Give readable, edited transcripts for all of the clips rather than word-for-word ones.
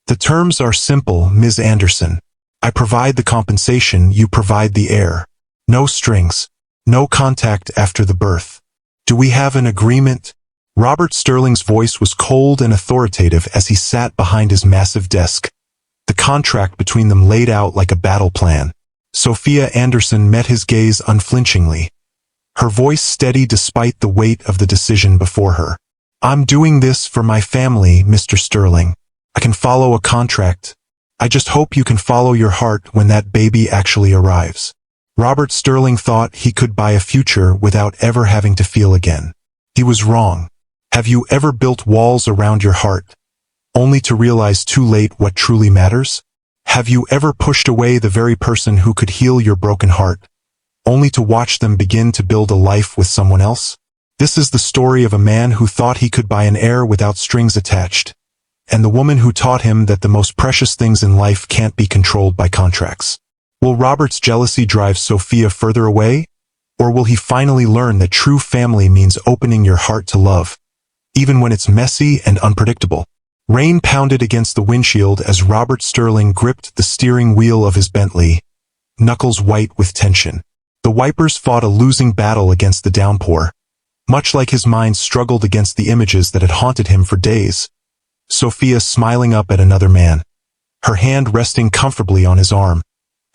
The terms are simple, Ms. Anderson. I provide the compensation, you provide the heir. No strings. No contact after the birth. Do we have an agreement? Robert Sterling's voice was cold and authoritative as he sat behind his massive desk. The contract between them laid out like a battle plan. Sophia Anderson met his gaze unflinchingly, her voice steady despite the weight of the decision before her. I'm doing this for my family, Mr. Sterling. I can follow a contract. I just hope you can follow your heart when that baby actually arrives. Robert Sterling thought he could buy a future without ever having to feel again. He was wrong. Have you ever built walls around your heart, only to realize too late what truly matters? Have you ever pushed away the very person who could heal your broken heart, only to watch them begin to build a life with someone else? This is the story of a man who thought he could buy an heir without strings attached, and the woman who taught him that the most precious things in life can't be controlled by contracts. Will Robert's jealousy drive Sophia further away? Or will he finally learn that true family means opening your heart to love, even when it's messy and unpredictable? Rain pounded against the windshield as Robert Sterling gripped the steering wheel of his Bentley, knuckles white with tension. The wipers fought a losing battle against the downpour, much like his mind struggled against the images that had haunted him for days. Sophia smiling up at another man, her hand resting comfortably on his arm,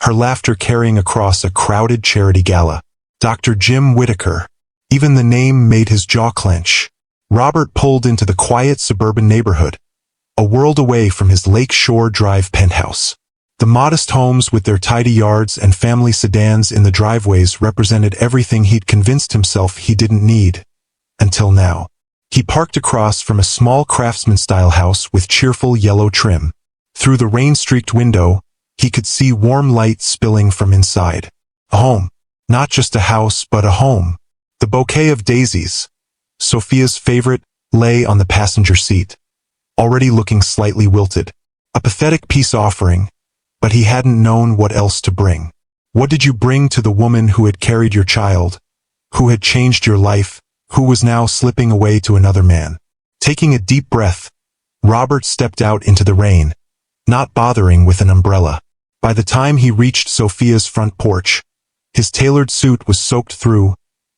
her laughter carrying across a crowded charity gala. Dr. Jim Whitaker. Even the name made his jaw clench. Robert pulled into the quiet suburban neighborhood, a world away from his Lake Shore Drive penthouse. The modest homes with their tidy yards and family sedans in the driveways represented everything he'd convinced himself he didn't need. Until now. He parked across from a small craftsman-style house with cheerful yellow trim. Through the rain-streaked window, he could see warm light spilling from inside. A home. Not just a house, but a home. The bouquet of daisies, Sophia's favorite, lay on the passenger seat, already looking slightly wilted. A pathetic peace offering, but he hadn't known what else to bring. What did you bring to the woman who had carried your child, who had changed your life, who was now slipping away to another man? Taking a deep breath, Robert stepped out into the rain, not bothering with an umbrella. By the time he reached Sophia's front porch, his tailored suit was soaked through,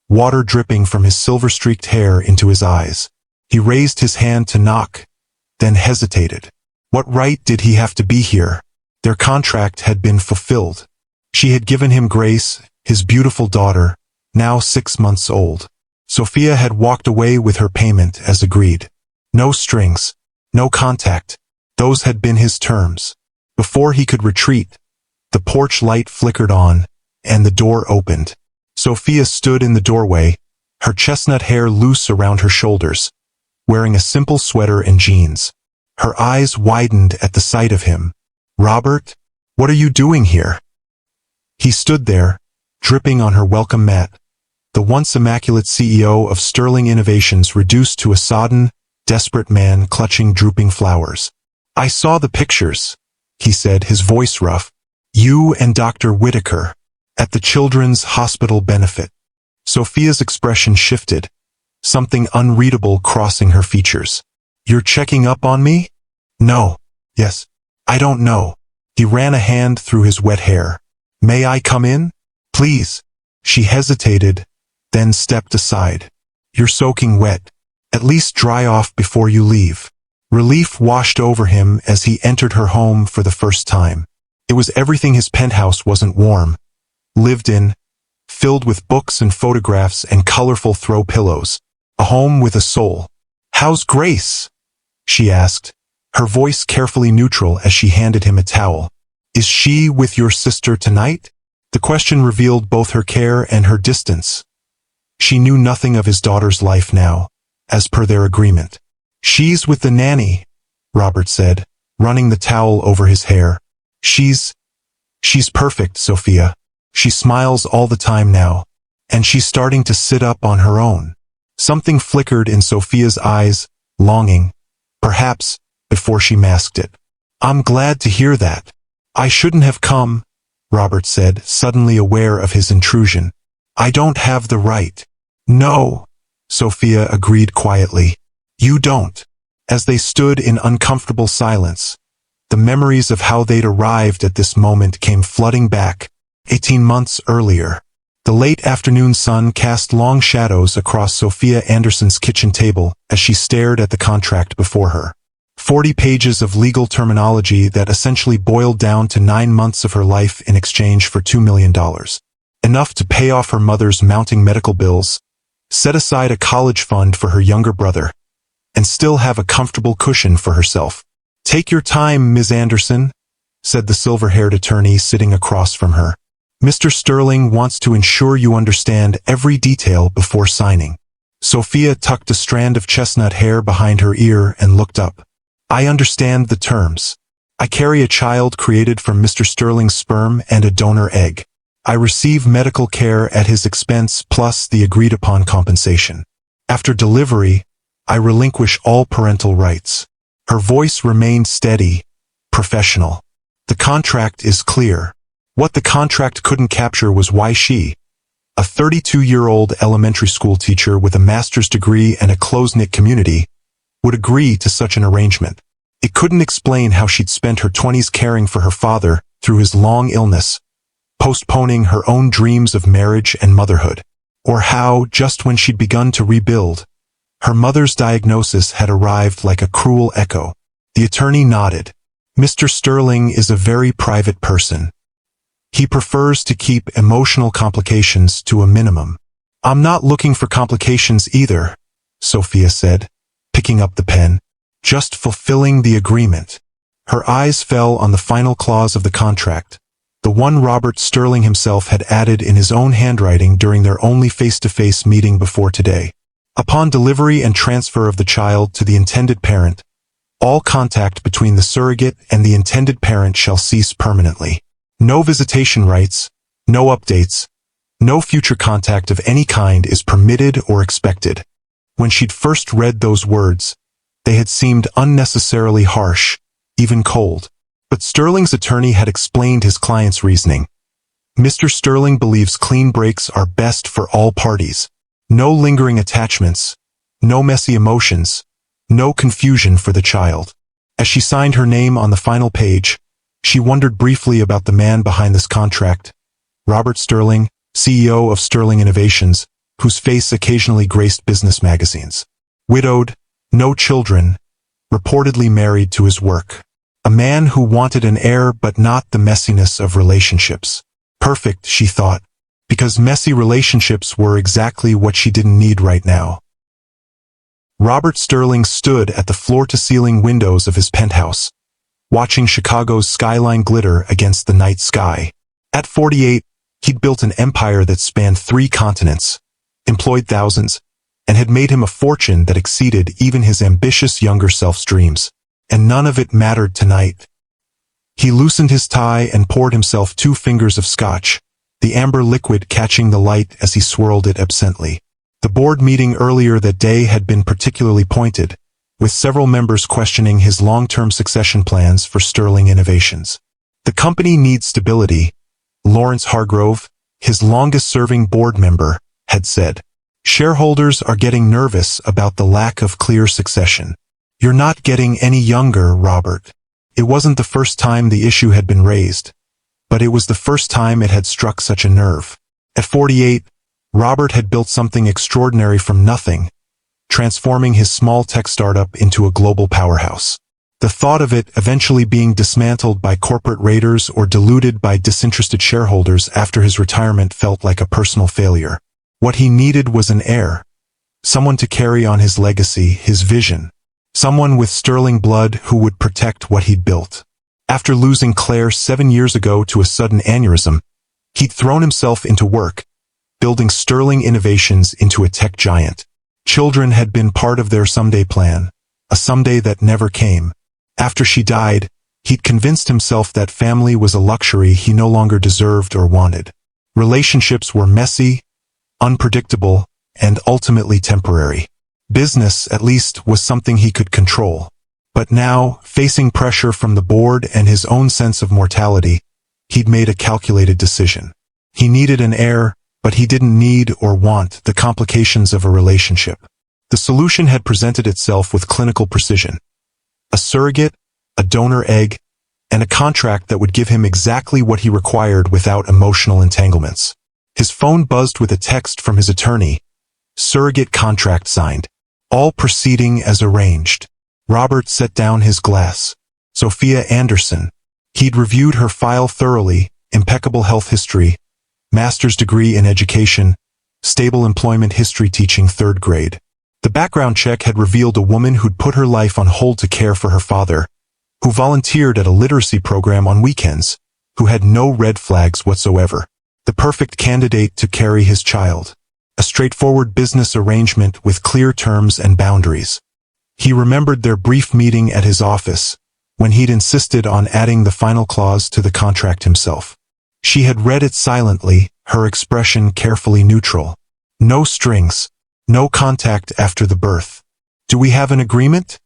water dripping from his silver-streaked hair into his eyes. He raised his hand to knock, then hesitated. What right did he have to be here? Their contract had been fulfilled. She had given him Grace, his beautiful daughter, now 6 months old. Sophia had walked away with her payment as agreed. No strings, no contact. Those had been his terms. Before he could retreat, the porch light flickered on, and the door opened. Sophia stood in the doorway, her chestnut hair loose around her shoulders, wearing a simple sweater and jeans. Her eyes widened at the sight of him. Robert, what are you doing here? He stood there, dripping on her welcome mat, the once immaculate CEO of Sterling Innovations reduced to a sodden, desperate man clutching drooping flowers. I saw the pictures, he said, his voice rough. You and Dr. Whitaker. At the Children's Hospital benefit. Sophia's expression shifted, something unreadable crossing her features. You're checking up on me? No. Yes. I don't know. He ran a hand through his wet hair. May I come in? Please. She hesitated, then stepped aside. You're soaking wet. At least dry off before you leave. Relief washed over him as he entered her home for the first time. It was everything his penthouse wasn't warm. Lived in, filled with books and photographs and colorful throw pillows. A home with a soul. How's Grace? She asked, her voice carefully neutral as she handed him a towel. Is she with your sister tonight? The question revealed both her care and her distance. She knew nothing of his daughter's life now, as per their agreement. She's with the nanny, Robert said, running the towel over his hair. She's perfect, Sophia. She smiles all the time now, and she's starting to sit up on her own. Something flickered in Sophia's eyes, longing, perhaps, before she masked it. I'm glad to hear that. I shouldn't have come, Robert said, suddenly aware of his intrusion. I don't have the right. No, Sophia agreed quietly. You don't. As they stood in uncomfortable silence, The memories of how they'd arrived at this moment came flooding back, 18 months earlier. The late afternoon sun cast long shadows across Sophia Anderson's kitchen table as she stared at the contract before her. 40 pages of legal terminology that essentially boiled down to 9 months of her life in exchange for $2 million. Enough to pay off her mother's mounting medical bills, set aside a college fund for her younger brother, and still have a comfortable cushion for herself. "Take your time, Ms. Anderson," said the silver-haired attorney sitting across from her. "Mr. Sterling wants to ensure you understand every detail before signing." Sophia tucked a strand of chestnut hair behind her ear and looked up. "I understand the terms. I carry a child created from Mr. Sterling's sperm and a donor egg. I receive medical care at his expense plus the agreed-upon compensation. After delivery, I relinquish all parental rights." Her voice remained steady, professional. "The contract is clear." What the contract couldn't capture was why she, a 32-year-old elementary school teacher with a master's degree and a close-knit community, would agree to such an arrangement. It couldn't explain how she'd spent her 20s caring for her father through his long illness, postponing her own dreams of marriage and motherhood, or how, just when she'd begun to rebuild, her mother's diagnosis had arrived like a cruel echo. The attorney nodded. "Mr. Sterling is a very private person. He prefers to keep emotional complications to a minimum." "I'm not looking for complications either," Sophia said, picking up the pen. "Just fulfilling the agreement." Her eyes fell on the final clause of the contract, the one Robert Sterling himself had added in his own handwriting during their only face-to-face meeting before today. Upon delivery and transfer of the child to the intended parent, all contact between the surrogate and the intended parent shall cease permanently. No visitation rights, no updates, no future contact of any kind is permitted or expected. When she'd first read those words, they had seemed unnecessarily harsh, even cold. But Sterling's attorney had explained his client's reasoning. Mr. Sterling believes clean breaks are best for all parties. No lingering attachments, no messy emotions, no confusion for the child. As she signed her name on the final page, she wondered briefly about the man behind this contract, Robert Sterling, CEO of Sterling Innovations, whose face occasionally graced business magazines. Widowed, no children, reportedly married to his work. A man who wanted an heir but not the messiness of relationships. Perfect, she thought, because messy relationships were exactly what she didn't need right now. Robert Sterling stood at the floor-to-ceiling windows of his penthouse, watching Chicago's skyline glitter against the night sky. At 48, he'd built an empire that spanned 3 continents, employed thousands, and had made him a fortune that exceeded even his ambitious younger self's dreams. And none of it mattered tonight. He loosened his tie and poured himself 2 fingers of scotch, the amber liquid catching the light as he swirled it absently. The board meeting earlier that day had been particularly pointed, with several members questioning his long-term succession plans for Sterling Innovations. "The company needs stability," Lawrence Hargrove, his longest-serving board member, had said. "Shareholders are getting nervous about the lack of clear succession." "You're not getting any younger, Robert." It wasn't the first time the issue had been raised, but it was the first time it had struck such a nerve. At 48, Robert had built something extraordinary from nothing, transforming his small tech startup into a global powerhouse. The thought of it eventually being dismantled by corporate raiders or diluted by disinterested shareholders after his retirement felt like a personal failure. What he needed was an heir, someone to carry on his legacy, his vision, someone with Sterling blood who would protect what he'd built. After losing Claire 7 years ago to a sudden aneurysm, he'd thrown himself into work, building Sterling Innovations into a tech giant. Children had been part of their someday plan, a someday that never came. After she died, he'd convinced himself that family was a luxury he no longer deserved or wanted. Relationships were messy, unpredictable, and ultimately temporary. Business, at least, was something he could control. But now, facing pressure from the board and his own sense of mortality, he'd made a calculated decision. He needed an heir, but he didn't need or want the complications of a relationship. The solution had presented itself with clinical precision. A surrogate, a donor egg, and a contract that would give him exactly what he required without emotional entanglements. His phone buzzed with a text from his attorney. Surrogate contract signed. All proceeding as arranged. Robert set down his glass. Sophia Anderson. He'd reviewed her file thoroughly, impeccable health history, master's degree in education, stable employment history teaching 3rd grade. The background check had revealed a woman who'd put her life on hold to care for her father, who volunteered at a literacy program on weekends, who had no red flags whatsoever. The perfect candidate to carry his child. A straightforward business arrangement with clear terms and boundaries. He remembered their brief meeting at his office, when he'd insisted on adding the final clause to the contract himself. She had read it silently, her expression carefully neutral. No strings. No contact after the birth. Do we have an agreement?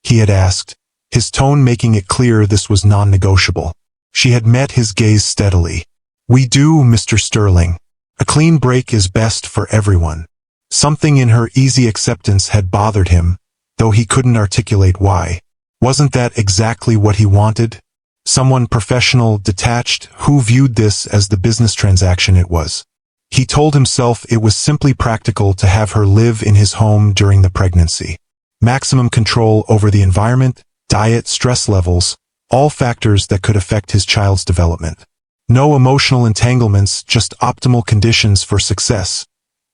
He had asked, his tone making it clear this was non-negotiable. She had met his gaze steadily. We do, Mr. Sterling. A clean break is best for everyone. Something in her easy acceptance had bothered him, though he couldn't articulate why. Wasn't that exactly what he wanted? Someone professional, detached, who viewed this as the business transaction it was. He told himself it was simply practical to have her live in his home during the pregnancy. Maximum control over the environment, diet, stress levels, all factors that could affect his child's development. No emotional entanglements, just optimal conditions for success,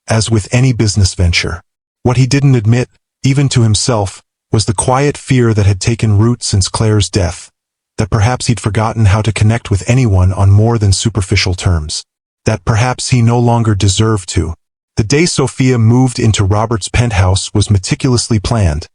as with any business venture. What he didn't admit, even to himself, was the quiet fear that had taken root since Claire's death, that perhaps he'd forgotten how to connect with anyone on more than superficial terms. That perhaps he no longer deserved to. The day Sophia moved into Robert's penthouse was meticulously planned,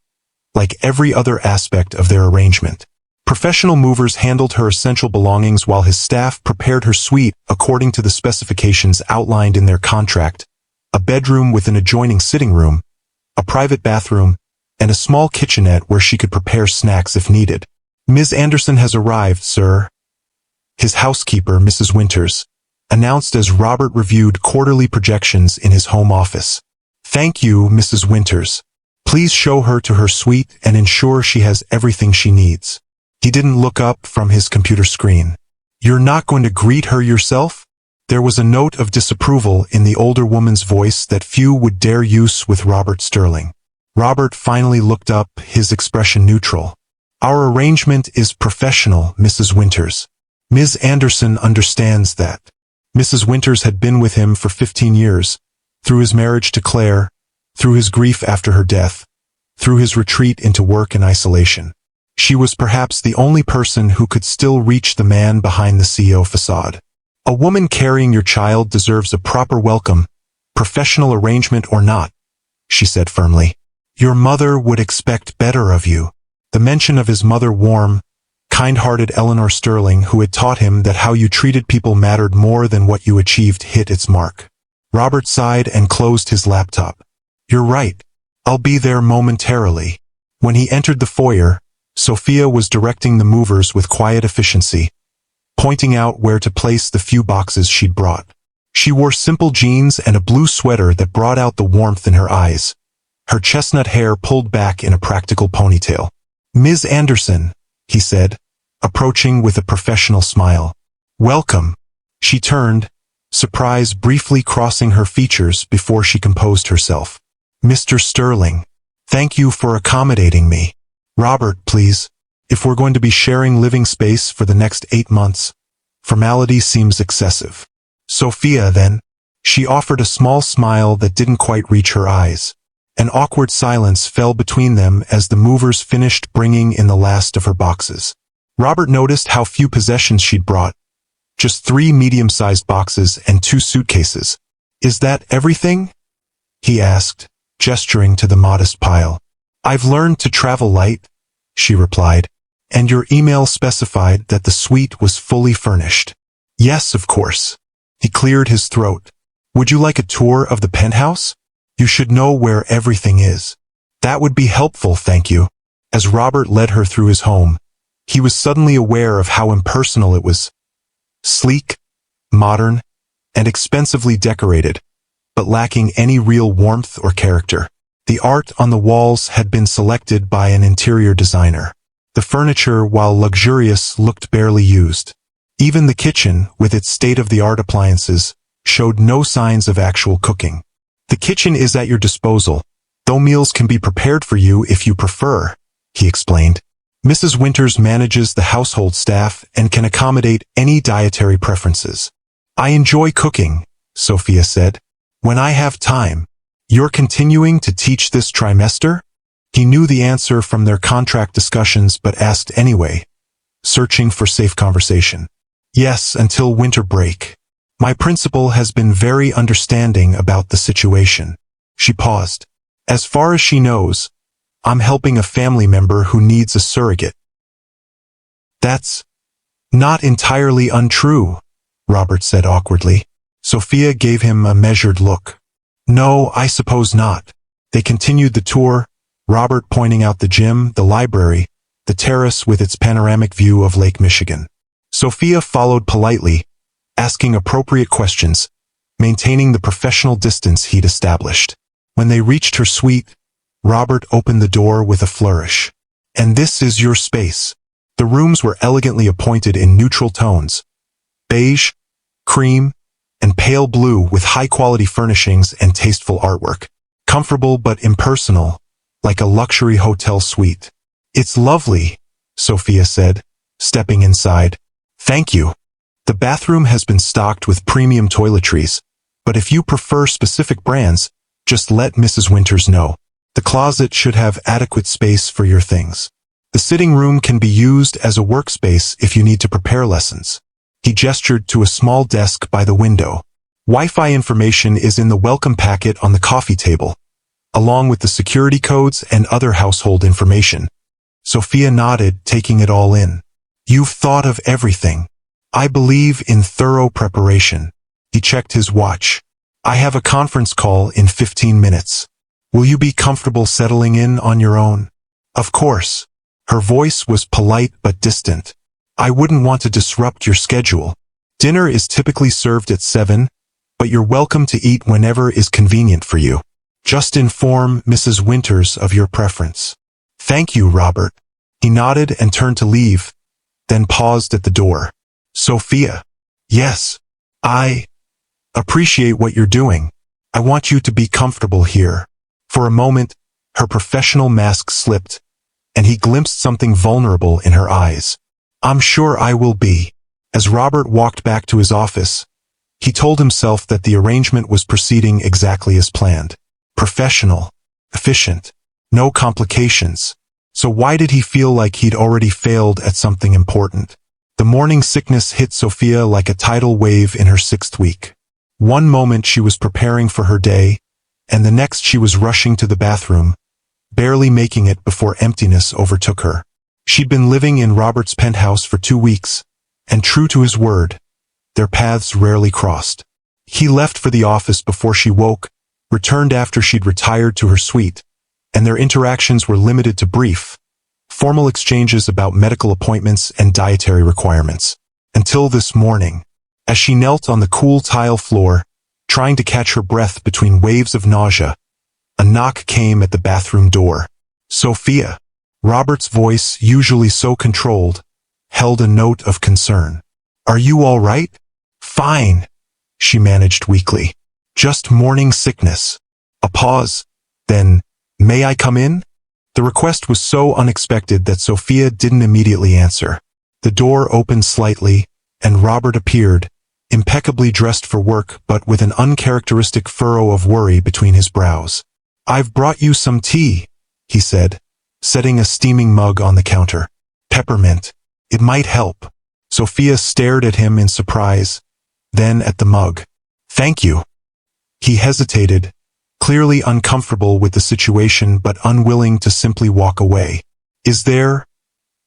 like every other aspect of their arrangement. Professional movers handled her essential belongings while his staff prepared her suite according to the specifications outlined in their contract: a bedroom with an adjoining sitting room, a private bathroom, and a small kitchenette where she could prepare snacks if needed. Ms. Anderson has arrived, sir. His housekeeper, Mrs. Winters, announced as Robert reviewed quarterly projections in his home office. Thank you, Mrs. Winters. Please show her to her suite and ensure she has everything she needs. He didn't look up from his computer screen. You're not going to greet her yourself? There was a note of disapproval in the older woman's voice that few would dare use with Robert Sterling. Robert finally looked up, his expression neutral. Our arrangement is professional, Mrs. Winters. Ms. Anderson understands that. Mrs. Winters had been with him for 15 years, through his marriage to Claire, through his grief after her death, through his retreat into work and isolation. She was perhaps the only person who could still reach the man behind the CEO facade. A woman carrying your child deserves a proper welcome, professional arrangement or not, she said firmly. Your mother would expect better of you. The mention of his mother, warm, kind-hearted Eleanor Sterling, who had taught him that how you treated people mattered more than what you achieved, hit its mark. Robert sighed and closed his laptop. You're right. I'll be there momentarily. When he entered the foyer, Sophia was directing the movers with quiet efficiency, pointing out where to place the few boxes she'd brought. She wore simple jeans and a blue sweater that brought out the warmth in her eyes, her chestnut hair pulled back in a practical ponytail. Ms. Anderson, he said, approaching with a professional smile. Welcome. She turned, surprise briefly crossing her features before she composed herself. Mr. Sterling, thank you for accommodating me. Robert, please. If we're going to be sharing living space for the next 8 months, formality seems excessive. Sophia, then. She offered a small smile that didn't quite reach her eyes. An awkward silence fell between them as the movers finished bringing in the last of her boxes. Robert noticed how few possessions she'd brought. Just 3 medium-sized boxes and 2 suitcases. Is that everything? He asked, gesturing to the modest pile. I've learned to travel light, she replied. And your email specified that the suite was fully furnished. Yes, of course. He cleared his throat. Would you like a tour of the penthouse? You should know where everything is. That would be helpful, thank you. As Robert led her through his home, he was suddenly aware of how impersonal it was. Sleek, modern, and expensively decorated, but lacking any real warmth or character. The art on the walls had been selected by an interior designer. The furniture, while luxurious, looked barely used. Even the kitchen, with its state-of-the-art appliances, showed no signs of actual cooking. The kitchen is at your disposal, though meals can be prepared for you if you prefer, he explained. Mrs. Winters manages the household staff and can accommodate any dietary preferences. I enjoy cooking, Sophia said. When I have time. You're continuing to teach this trimester? He knew the answer from their contract discussions but asked anyway, searching for safe conversation. Yes, until winter break. My principal has been very understanding about the situation. She paused. As far as she knows, I'm helping a family member who needs a surrogate. That's not entirely untrue, Robert said awkwardly. Sophia gave him a measured look. No, I suppose not. They continued the tour, Robert pointing out the gym, the library, the terrace with its panoramic view of Lake Michigan. Sophia followed politely, asking appropriate questions, maintaining the professional distance he'd established. When they reached her suite, Robert opened the door with a flourish. And this is your space. The rooms were elegantly appointed in neutral tones, beige, cream, and pale blue with high-quality furnishings and tasteful artwork. Comfortable but impersonal, like a luxury hotel suite. It's lovely, Sophia said, stepping inside. Thank you. The bathroom has been stocked with premium toiletries, but if you prefer specific brands, just let Mrs. Winters know. The closet should have adequate space for your things. The sitting room can be used as a workspace if you need to prepare lessons. He gestured to a small desk by the window. Wi-Fi information is in the welcome packet on the coffee table, along with the security codes and other household information. Sophia nodded, taking it all in. You've thought of everything. I believe in thorough preparation. He checked his watch. I have a conference call in 15 minutes. Will you be comfortable settling in on your own? Of course. Her voice was polite but distant. I wouldn't want to disrupt your schedule. Dinner is typically served at 7, but you're welcome to eat whenever is convenient for you. Just inform Mrs. Winters of your preference. Thank you, Robert. He nodded and turned to leave, then paused at the door. Sophia. Yes. I appreciate what you're doing. I want you to be comfortable here. For a moment, her professional mask slipped, and he glimpsed something vulnerable in her eyes. I'm sure I will be. As Robert walked back to his office, he told himself that the arrangement was proceeding exactly as planned. Professional, efficient, no complications. So why did he feel like he'd already failed at something important? The morning sickness hit Sophia like a tidal wave in her 6th week. One moment she was preparing for her day, and the next she was rushing to the bathroom, barely making it before emptiness overtook her. She'd been living in Robert's penthouse for 2 weeks, and true to his word, their paths rarely crossed. He left for the office before she woke, returned after she'd retired to her suite, and their interactions were limited to brief, formal exchanges about medical appointments and dietary requirements. Until this morning, as she knelt on the cool tile floor, trying to catch her breath between waves of nausea, a knock came at the bathroom door. Sophia. Robert's voice, usually so controlled, held a note of concern. Are you all right? Fine, she managed weakly. Just morning sickness. A pause. Then, may I come in? The request was so unexpected that Sophia didn't immediately answer. The door opened slightly, and Robert appeared, impeccably dressed for work but with an uncharacteristic furrow of worry between his brows. I've brought you some tea, he said, setting a steaming mug on the counter. Peppermint. It might help. Sophia stared at him in surprise, then at the mug. Thank you. He hesitated, clearly uncomfortable with the situation but unwilling to simply walk away. Is there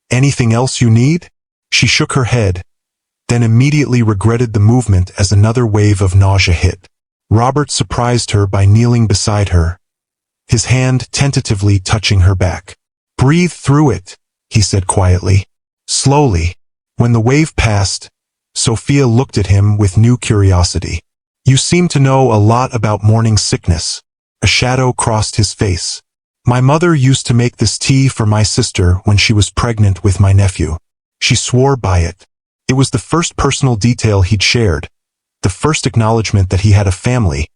anything else you need? She shook her head, then immediately regretted the movement as another wave of nausea hit. Robert surprised her by kneeling beside her, his hand tentatively touching her back. Breathe through it, he said quietly. Slowly. When the wave passed, Sophia looked at him with new curiosity. You seem to know a lot about morning sickness. A shadow crossed his face. My mother used to make this tea for my sister when she was pregnant with my nephew. She swore by it. It was the first personal detail he'd shared, the first acknowledgement that he had a family,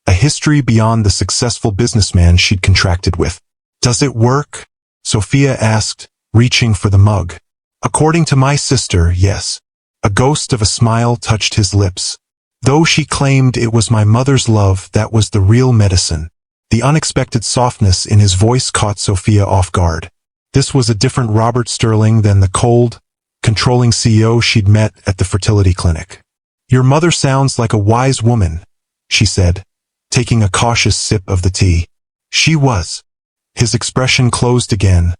a history beyond the successful businessman she'd contracted with. Does it work? Sophia asked, reaching for the mug. According to my sister, yes. A ghost of a smile touched his lips. Though she claimed it was my mother's love that was the real medicine. The unexpected softness in his voice caught Sophia off guard. This was a different Robert Sterling than the cold, controlling CEO she'd met at the fertility clinic. Your mother sounds like a wise woman, she said, taking a cautious sip of the tea. She was. His expression closed again,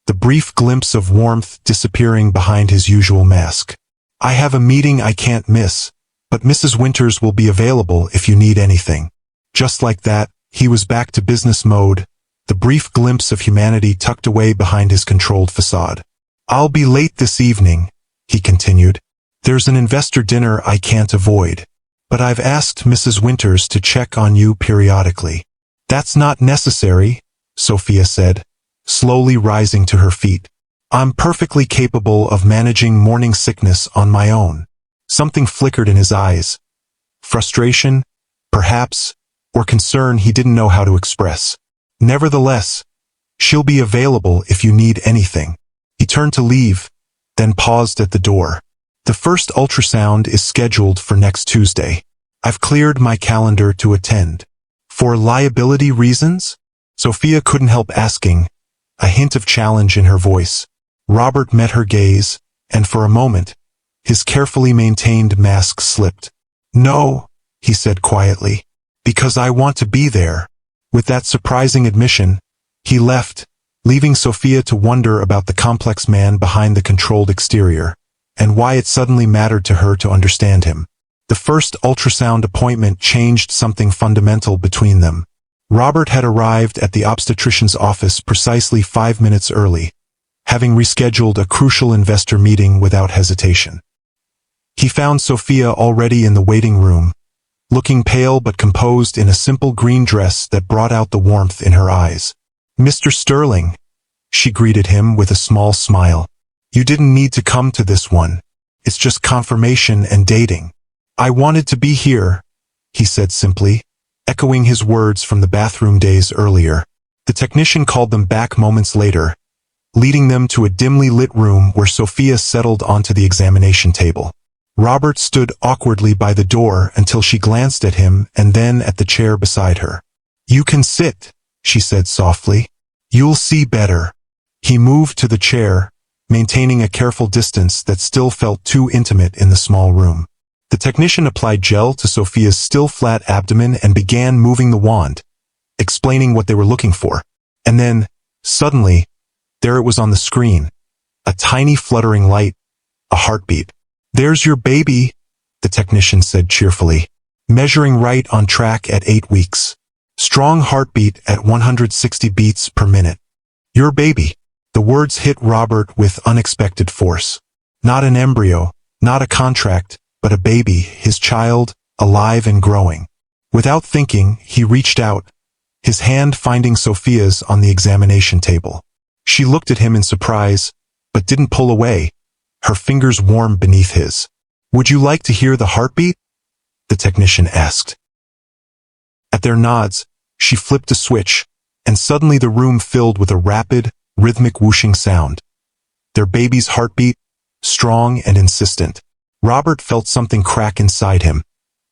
the brief glimpse of warmth disappearing behind his usual mask. I have a meeting I can't miss, but Mrs. Winters will be available if you need anything. Just like that, he was back to business mode, the brief glimpse of humanity tucked away behind his controlled facade. I'll be late this evening, he continued. There's an investor dinner I can't avoid. But I've asked Mrs. Winters to check on you periodically. That's not necessary, Sophia said, slowly rising to her feet. I'm perfectly capable of managing morning sickness on my own. Something flickered in his eyes. Frustration, perhaps, or concern he didn't know how to express. Nevertheless, she'll be available if you need anything. He turned to leave, then paused at the door. The first ultrasound is scheduled for next Tuesday. I've cleared my calendar to attend. For liability reasons? Sophia couldn't help asking, a hint of challenge in her voice. Robert met her gaze, and for a moment, his carefully maintained mask slipped. No, he said quietly, because I want to be there. With that surprising admission, he left, leaving Sophia to wonder about the complex man behind the controlled exterior, and why it suddenly mattered to her to understand him. The first ultrasound appointment changed something fundamental between them. Robert had arrived at the obstetrician's office precisely 5 minutes early, having rescheduled a crucial investor meeting without hesitation. He found Sophia already in the waiting room, looking pale but composed in a simple green dress that brought out the warmth in her eyes. Mr. Sterling, she greeted him with a small smile. You didn't need to come to this one. It's just confirmation and dating. I wanted to be here, he said simply, echoing his words from the bathroom days earlier. The technician called them back moments later, leading them to a dimly lit room where Sophia settled onto the examination table. Robert stood awkwardly by the door until she glanced at him and then at the chair beside her. You can sit, she said softly. You'll see better. He moved to the chair, maintaining a careful distance that still felt too intimate in the small room. The technician applied gel to Sophia's still flat abdomen and began moving the wand, explaining what they were looking for. And then, suddenly, there it was on the screen. A tiny fluttering light, a heartbeat. There's your baby, the technician said cheerfully, measuring right on track at 8 weeks. Strong heartbeat at 160 beats per minute. Your baby. The words hit Robert with unexpected force. Not an embryo, not a contract, but a baby, his child, alive and growing. Without thinking, he reached out, his hand finding Sophia's on the examination table. She looked at him in surprise, but didn't pull away, her fingers warm beneath his. Would you like to hear the heartbeat? The technician asked. At their nods, she flipped a switch, and suddenly the room filled with a rapid, rhythmic whooshing sound. Their baby's heartbeat, strong and insistent. Robert felt something crack inside him,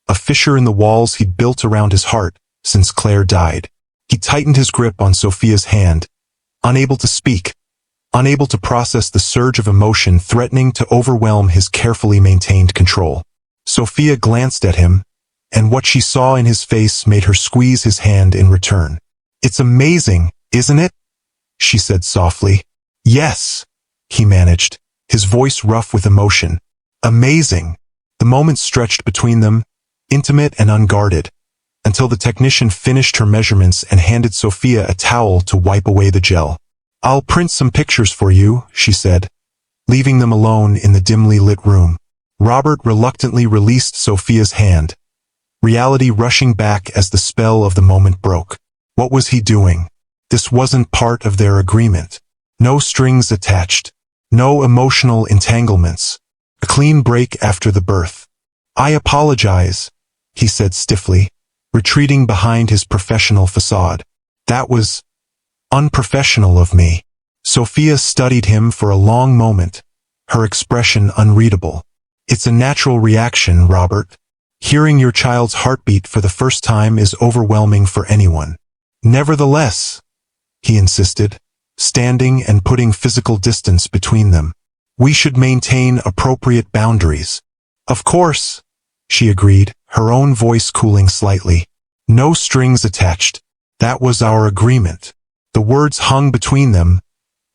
a fissure in the walls he'd built around his heart since Claire died. He tightened his grip on Sophia's hand, unable to speak, unable to process the surge of emotion threatening to overwhelm his carefully maintained control. Sophia glanced at him, and what she saw in his face made her squeeze his hand in return. It's amazing, isn't it? She said softly. Yes, he managed, his voice rough with emotion. Amazing. The moment stretched between them, intimate and unguarded, until the technician finished her measurements and handed Sophia a towel to wipe away the gel. I'll print some pictures for you, she said, leaving them alone in the dimly lit room. Robert reluctantly released Sophia's hand, reality rushing back as the spell of the moment broke. What was he doing? This wasn't part of their agreement. No strings attached. No emotional entanglements. A clean break after the birth. "I apologize," he said stiffly, retreating behind his professional facade. "That was unprofessional of me." Sophia studied him for a long moment, her expression unreadable. "It's a natural reaction, Robert. Hearing your child's heartbeat for the first time is overwhelming for anyone." "Nevertheless," he insisted, standing and putting physical distance between them, "we should maintain appropriate boundaries." "Of course," she agreed, her own voice cooling slightly. "No strings attached. That was our agreement." The words hung between them,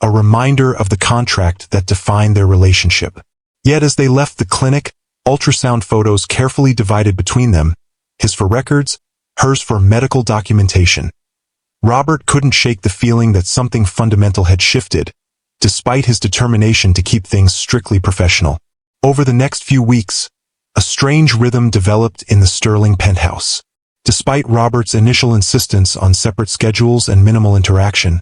a reminder of the contract that defined their relationship. Yet as they left the clinic, ultrasound photos carefully divided between them, his for records, hers for medical documentation. Robert couldn't shake the feeling that something fundamental had shifted, despite his determination to keep things strictly professional. Over the next few weeks, a strange rhythm developed in the Sterling penthouse. Despite Robert's initial insistence on separate schedules and minimal interaction,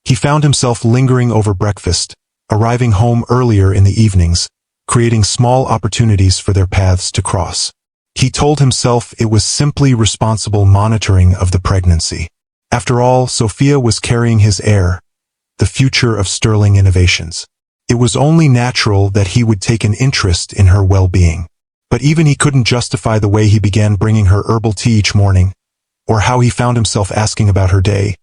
he found himself lingering over breakfast, arriving home earlier in the evenings, creating small opportunities for their paths to cross. He told himself it was simply responsible monitoring of the pregnancy. After all, Sophia was carrying his heir, the future of Sterling Innovations. It was only natural that he would take an interest in her well-being. But even he couldn't justify the way he began bringing her herbal tea each morning, or how he found himself asking about her day,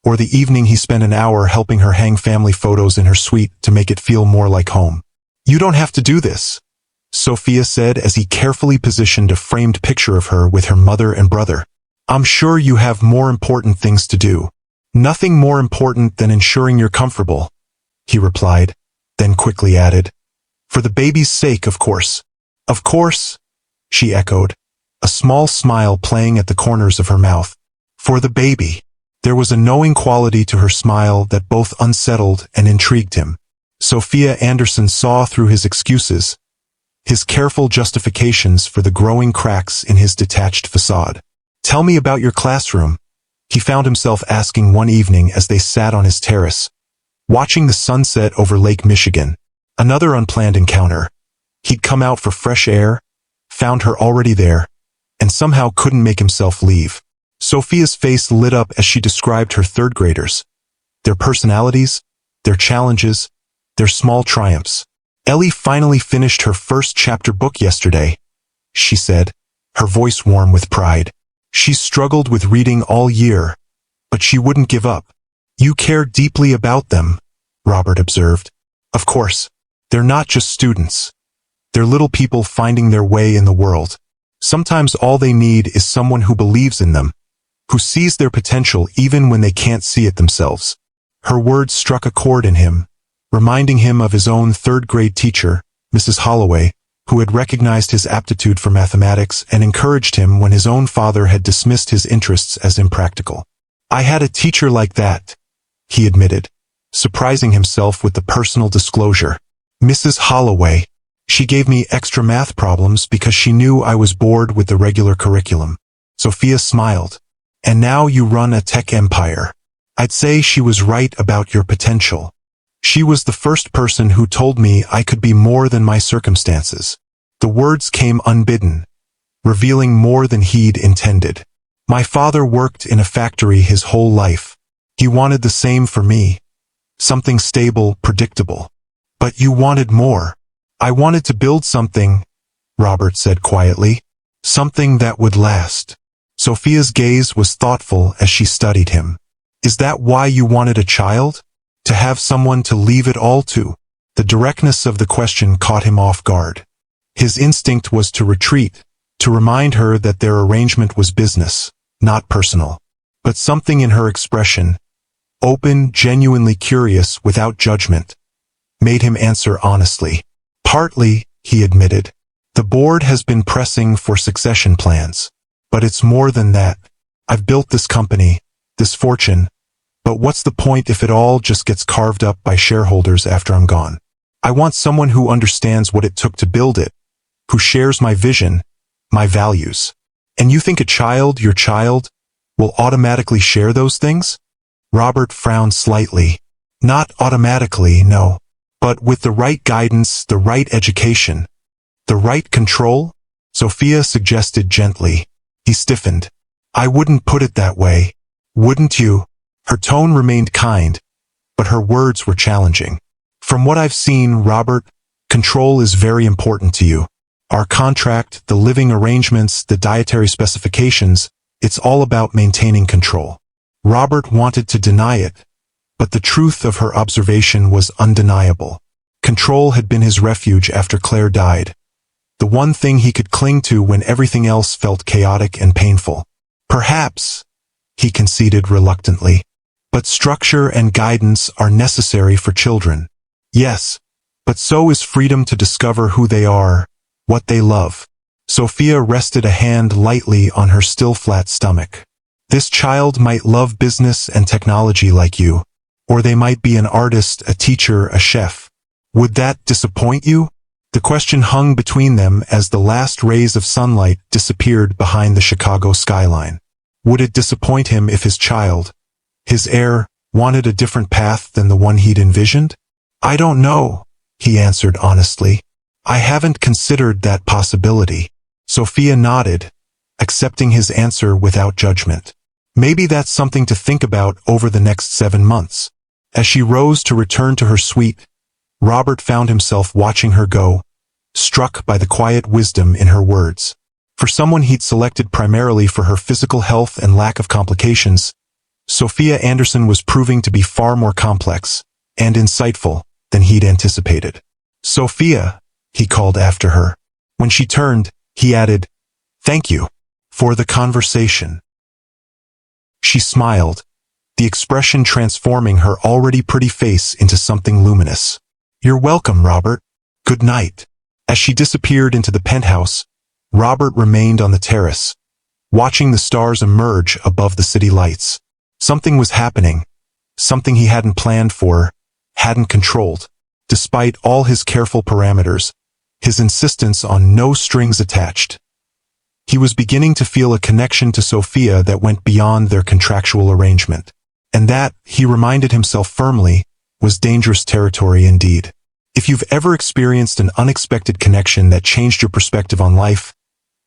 or the evening he spent an hour helping her hang family photos in her suite to make it feel more like home. "You don't have to do this," Sophia said as he carefully positioned a framed picture of her with her mother and brother. "I'm sure you have more important things to do." "Nothing more important than ensuring you're comfortable," he replied, then quickly added, "For the baby's sake, of course." "Of course," she echoed, a small smile playing at the corners of her mouth. "For the baby." There was a knowing quality to her smile that both unsettled and intrigued him. Sophia Anderson saw through his excuses, his careful justifications for the growing cracks in his detached facade. "Tell me about your classroom," he found himself asking one evening as they sat on his terrace, watching the sunset over Lake Michigan. Another unplanned encounter. He'd come out for fresh air, found her already there, and somehow couldn't make himself leave. Sophia's face lit up as she described her third graders, their personalities, their challenges, their small triumphs. "Ellie finally finished her first chapter book yesterday," she said, her voice warm with pride. "She's struggled with reading all year, but she wouldn't give up." "You care deeply about them," Robert observed. "Of course, they're not just students. They're little people finding their way in the world. Sometimes all they need is someone who believes in them, who sees their potential even when they can't see it themselves." Her words struck a chord in him, reminding him of his own third-grade teacher, Mrs. Holloway, who had recognized his aptitude for mathematics and encouraged him when his own father had dismissed his interests as impractical. "I had a teacher like that," he admitted, surprising himself with the personal disclosure. "Mrs. Holloway. She gave me extra math problems because she knew I was bored with the regular curriculum." Sophia smiled. "And now you run a tech empire. I'd say she was right about your potential. She was the first person who told me I could be more than my circumstances." The words came unbidden, revealing more than he'd intended. "My father worked in a factory his whole life. He wanted the same for me. Something stable, predictable. But you wanted more." "I wanted to build something," Robert said quietly. "Something that would last." Sophia's gaze was thoughtful as she studied him. "Is that why you wanted a child? To have someone to leave it all to?" The directness of the question caught him off guard. His instinct was to retreat, to remind her that their arrangement was business, not personal. But something in her expression, open, genuinely curious, without judgment, made him answer honestly. "Partly," he admitted. "The board has been pressing for succession plans. But it's more than that. I've built this company, this fortune, but what's the point if it all just gets carved up by shareholders after I'm gone? I want someone who understands what it took to build it, who shares my vision, my values." "And you think a child, your child, will automatically share those things?" Robert frowned slightly. Not automatically, no. But with the right guidance, the right education, the right control? Sophia suggested gently. He stiffened. I wouldn't put it that way. Wouldn't you? Her tone remained kind, but her words were challenging. From what I've seen, Robert, control is very important to you. Our contract, the living arrangements, the dietary specifications, it's all about maintaining control. Robert wanted to deny it, but the truth of her observation was undeniable. Control had been his refuge after Claire died. The one thing he could cling to when everything else felt chaotic and painful. Perhaps, he conceded reluctantly, but structure and guidance are necessary for children. Yes, but so is freedom to discover who they are, what they love. Sophia rested a hand lightly on her still flat stomach. This child might love business and technology like you, or they might be an artist, a teacher, a chef. Would that disappoint you? The question hung between them as the last rays of sunlight disappeared behind the Chicago skyline. Would it disappoint him if his child, his heir, wanted a different path than the one he'd envisioned? I don't know, he answered honestly. I haven't considered that possibility. Sophia nodded, accepting his answer without judgment. Maybe that's something to think about over the next 7 months. As she rose to return to her suite, Robert found himself watching her go, struck by the quiet wisdom in her words. For someone he'd selected primarily for her physical health and lack of complications, Sophia Anderson was proving to be far more complex and insightful than he'd anticipated. Sophia, he called after her. When she turned, he added, "Thank you for the conversation." She smiled, the expression transforming her already pretty face into something luminous. "You're welcome, Robert. Good night." As she disappeared into the penthouse, Robert remained on the terrace, watching the stars emerge above the city lights. Something was happening, something he hadn't planned for, hadn't controlled. Despite all his careful parameters, his insistence on no strings attached. He was beginning to feel a connection to Sophia that went beyond their contractual arrangement. And that, he reminded himself firmly, was dangerous territory indeed. If you've ever experienced an unexpected connection that changed your perspective on life,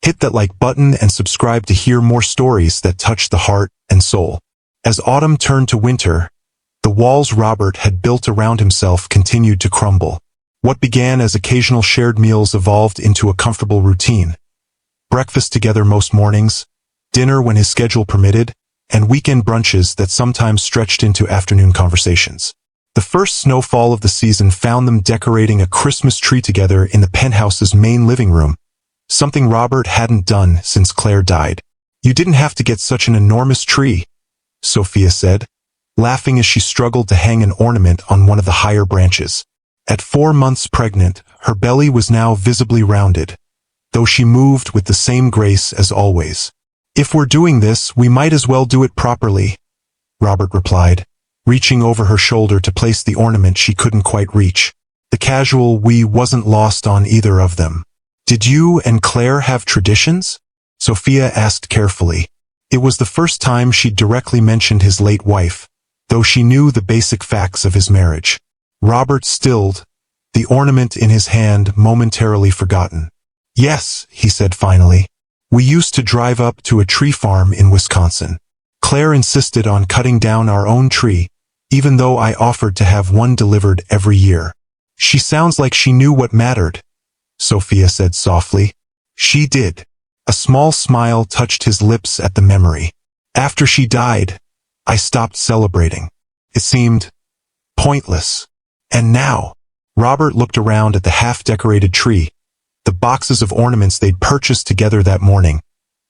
hit that like button and subscribe to hear more stories that touch the heart and soul. As autumn turned to winter, the walls Robert had built around himself continued to crumble. What began as occasional shared meals evolved into a comfortable routine. Breakfast together most mornings, dinner when his schedule permitted, and weekend brunches that sometimes stretched into afternoon conversations. The first snowfall of the season found them decorating a Christmas tree together in the penthouse's main living room, something Robert hadn't done since Claire died. "You didn't have to get such an enormous tree," Sophia said, laughing as she struggled to hang an ornament on one of the higher branches. At 4 months pregnant, her belly was now visibly rounded, though she moved with the same grace as always. "If we're doing this, we might as well do it properly," Robert replied, reaching over her shoulder to place the ornament she couldn't quite reach. The casual "we" wasn't lost on either of them. "Did you and Claire have traditions?" Sophia asked carefully. It was the first time she'd directly mentioned his late wife, though she knew the basic facts of his marriage. Robert stilled, the ornament in his hand momentarily forgotten. "Yes," he said finally. "We used to drive up to a tree farm in Wisconsin. Claire insisted on cutting down our own tree, even though I offered to have one delivered every year. She sounds like she knew what mattered," Sophia said softly. "She did." A small smile touched his lips at the memory. "After she died, I stopped celebrating. It seemed pointless. And now," Robert looked around at the half-decorated tree, the boxes of ornaments they'd purchased together that morning,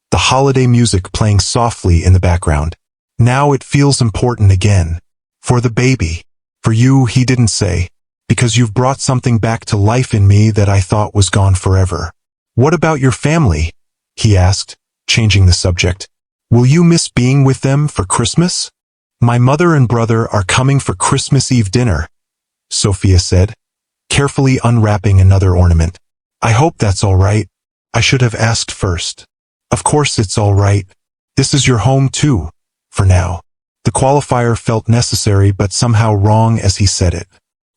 the holiday music playing softly in the background. "Now it feels important again. For the baby. For you," he didn't say, "because you've brought something back to life in me that I thought was gone forever." "What about your family?" he asked, changing the subject. "Will you miss being with them for Christmas?" "My mother and brother are coming for Christmas Eve dinner," Sophia said, carefully unwrapping another ornament. "I hope that's all right. I should have asked first." "Of course it's all right. This is your home too, for now." The qualifier felt necessary but somehow wrong as he said it.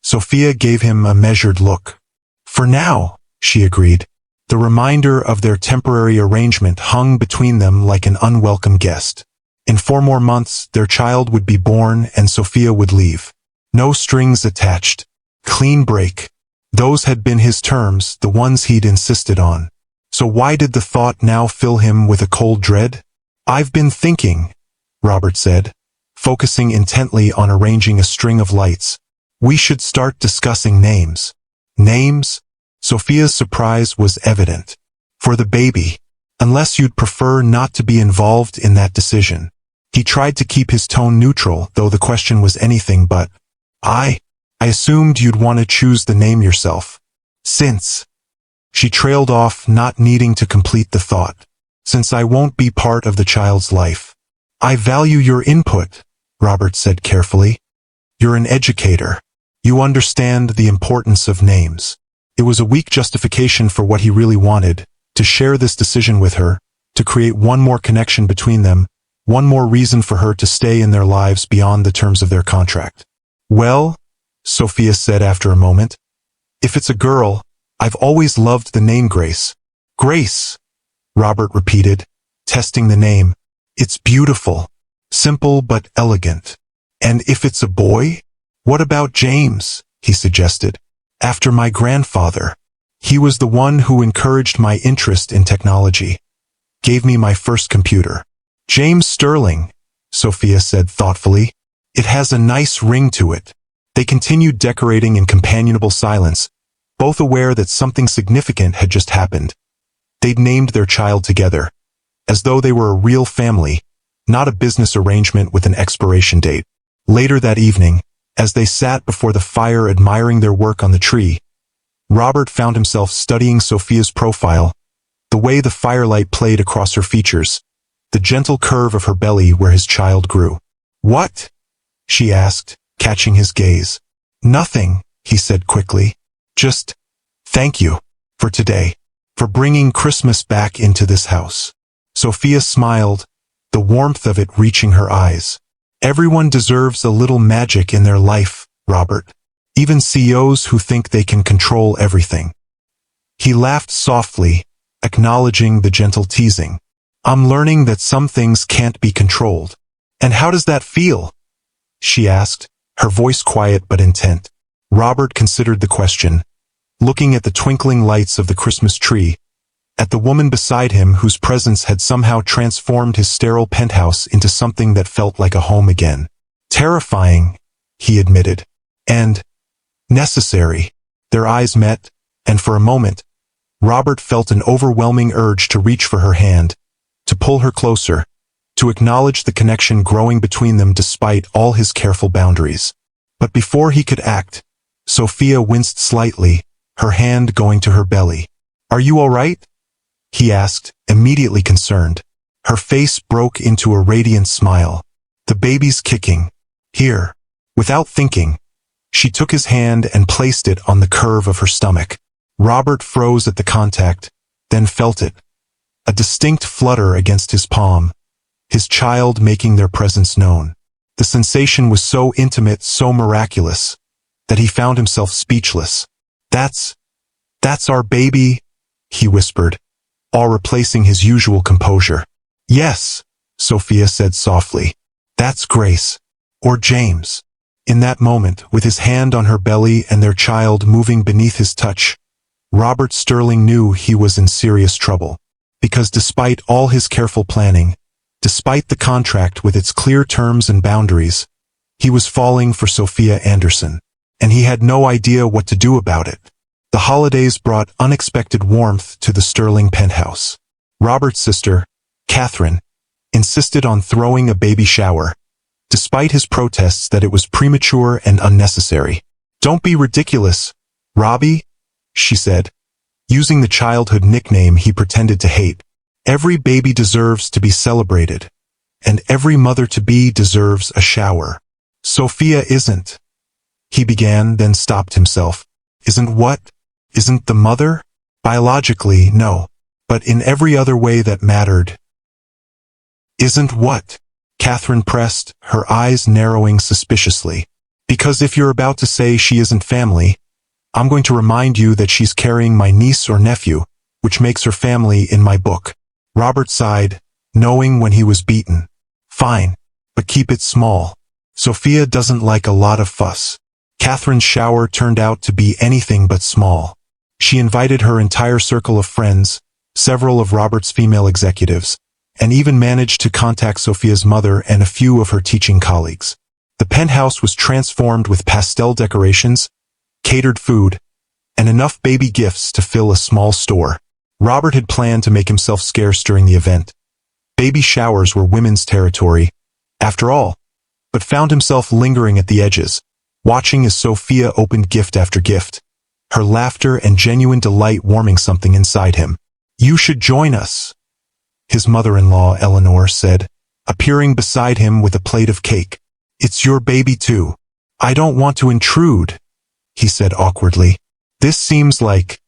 Sophia gave him a measured look. For now, she agreed. The reminder of their temporary arrangement hung between them like an unwelcome guest. In 4 more months, their child would be born and Sophia would leave. No strings attached. Clean break. Those had been his terms, the ones he'd insisted on. So why did the thought now fill him with a cold dread? I've been thinking, Robert said, focusing intently on arranging a string of lights. We should start discussing names. Names? Sophia's surprise was evident. For the baby. Unless you'd prefer not to be involved in that decision. He tried to keep his tone neutral, though the question was anything but, I assumed you'd want to choose the name yourself. Since. She trailed off, not needing to complete the thought. Since I won't be part of the child's life. I value your input, Robert said carefully. You're an educator. You understand the importance of names. It was a weak justification for what he really wanted, to share this decision with her, to create one more connection between them, one more reason for her to stay in their lives beyond the terms of their contract. Well, Sophia said after a moment, if it's a girl, I've always loved the name Grace. Grace, Robert repeated, testing the name. It's beautiful, simple but elegant. And if it's a boy? What about James? He suggested. After my grandfather. He was the one who encouraged my interest in technology. Gave me my first computer. James Sterling, Sophia said thoughtfully. It has a nice ring to it. They continued decorating in companionable silence, both aware that something significant had just happened. They'd named their child together, as though they were a real family, not a business arrangement with an expiration date. Later that evening, as they sat before the fire admiring their work on the tree, Robert found himself studying Sophia's profile, the way the firelight played across her features, the gentle curve of her belly where his child grew. What? She asked, catching his gaze. Nothing, he said quickly. Just, thank you, for today, for bringing Christmas back into this house. Sophia smiled, the warmth of it reaching her eyes. Everyone deserves a little magic in their life, Robert. Even CEOs who think they can control everything. He laughed softly, acknowledging the gentle teasing. I'm learning that some things can't be controlled. And how does that feel? She asked, her voice quiet but intent. Robert considered the question, looking at the twinkling lights of the Christmas tree, at the woman beside him whose presence had somehow transformed his sterile penthouse into something that felt like a home again. Terrifying, he admitted. And necessary. Their eyes met, and for a moment, Robert felt an overwhelming urge to reach for her hand, to pull her closer, to acknowledge the connection growing between them despite all his careful boundaries. But before he could act, Sophia winced slightly, her hand going to her belly. Are you all right? He asked, immediately concerned. Her face broke into a radiant smile. The baby's kicking. Here. Without thinking, she took his hand and placed it on the curve of her stomach. Robert froze at the contact, then felt it. A distinct flutter against his palm. His child making their presence known. The sensation was so intimate, so miraculous, that he found himself speechless. That's our baby, he whispered, all replacing his usual composure. Yes, Sophia said softly. That's Grace. Or James. In that moment, with his hand on her belly and their child moving beneath his touch, Robert Sterling knew he was in serious trouble. Because despite all his careful planning, despite the contract with its clear terms and boundaries, he was falling for Sophia Anderson, and he had no idea what to do about it. The holidays brought unexpected warmth to the Sterling penthouse. Robert's sister, Catherine, insisted on throwing a baby shower, despite his protests that it was premature and unnecessary. Don't be ridiculous, Robbie, she said, using the childhood nickname he pretended to hate. Every baby deserves to be celebrated, and every mother-to-be deserves a shower. Sophia isn't. He began, then stopped himself. Isn't what? Isn't the mother? Biologically, no. But in every other way that mattered. Isn't what? Catherine pressed, her eyes narrowing suspiciously. Because if you're about to say she isn't family, I'm going to remind you that she's carrying my niece or nephew, which makes her family in my book. Robert sighed, knowing when he was beaten. Fine, but keep it small. Sophia doesn't like a lot of fuss. Catherine's shower turned out to be anything but small. She invited her entire circle of friends, several of Robert's female executives, and even managed to contact Sophia's mother and a few of her teaching colleagues. The penthouse was transformed with pastel decorations, catered food, and enough baby gifts to fill a small store. Robert had planned to make himself scarce during the event. Baby showers were women's territory, after all, but found himself lingering at the edges, watching as Sophia opened gift after gift, her laughter and genuine delight warming something inside him. You should join us, his mother-in-law Eleanor said, appearing beside him with a plate of cake. It's your baby too. I don't want to intrude, he said awkwardly. This seems like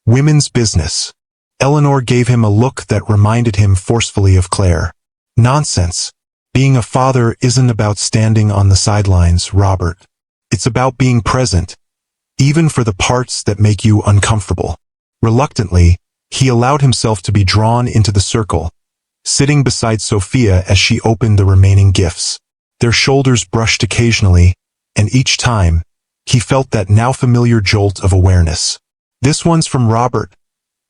women's business. Eleanor gave him a look that reminded him forcefully of Claire. Nonsense. Being a father isn't about standing on the sidelines, Robert. It's about being present, even for the parts that make you uncomfortable. Reluctantly, he allowed himself to be drawn into the circle, sitting beside Sophia as she opened the remaining gifts. Their shoulders brushed occasionally, and each time, he felt that now familiar jolt of awareness. This one's from Robert,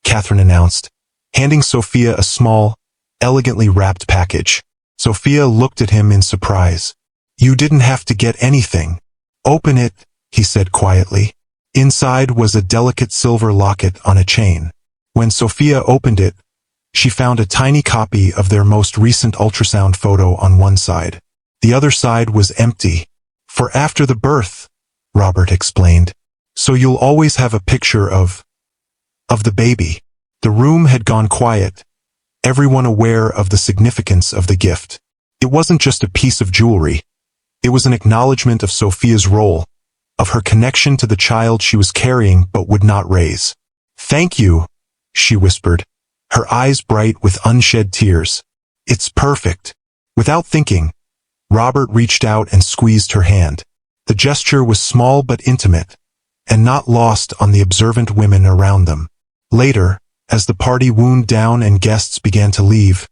Catherine announced, handing Sophia a small, elegantly wrapped package. Sophia looked at him in surprise. You didn't have to get anything. Open it, he said quietly. Inside was a delicate silver locket on a chain. When Sophia opened it, she found a tiny copy of their most recent ultrasound photo on one side. The other side was empty. For after the birth, Robert explained. So you'll always have a picture of the baby. The room had gone quiet, everyone aware of the significance of the gift. It wasn't just a piece of jewelry. It was an acknowledgement of Sophia's role, of her connection to the child she was carrying but would not raise. Thank you, she whispered, her eyes bright with unshed tears. It's perfect. Without thinking, Robert reached out and squeezed her hand. The gesture was small but intimate, and not lost on the observant women around them. Later, as the party wound down and guests began to leave,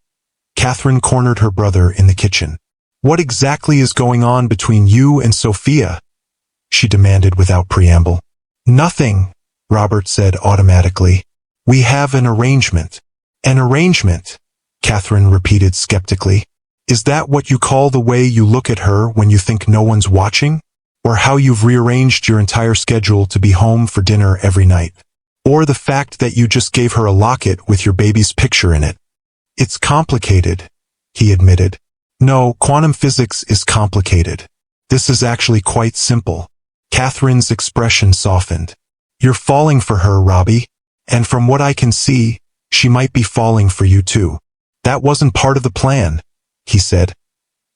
Catherine cornered her brother in the kitchen. What exactly is going on between you and Sophia? She demanded without preamble. Nothing, Robert said automatically. We have an arrangement. An arrangement, Catherine repeated skeptically. Is that what you call the way you look at her when you think no one's watching? Or how you've rearranged your entire schedule to be home for dinner every night? Or the fact that you just gave her a locket with your baby's picture in it? It's complicated, he admitted. No, quantum physics is complicated. This is actually quite simple. Catherine's expression softened. You're falling for her, Robbie. And from what I can see, she might be falling for you too. That wasn't part of the plan, he said,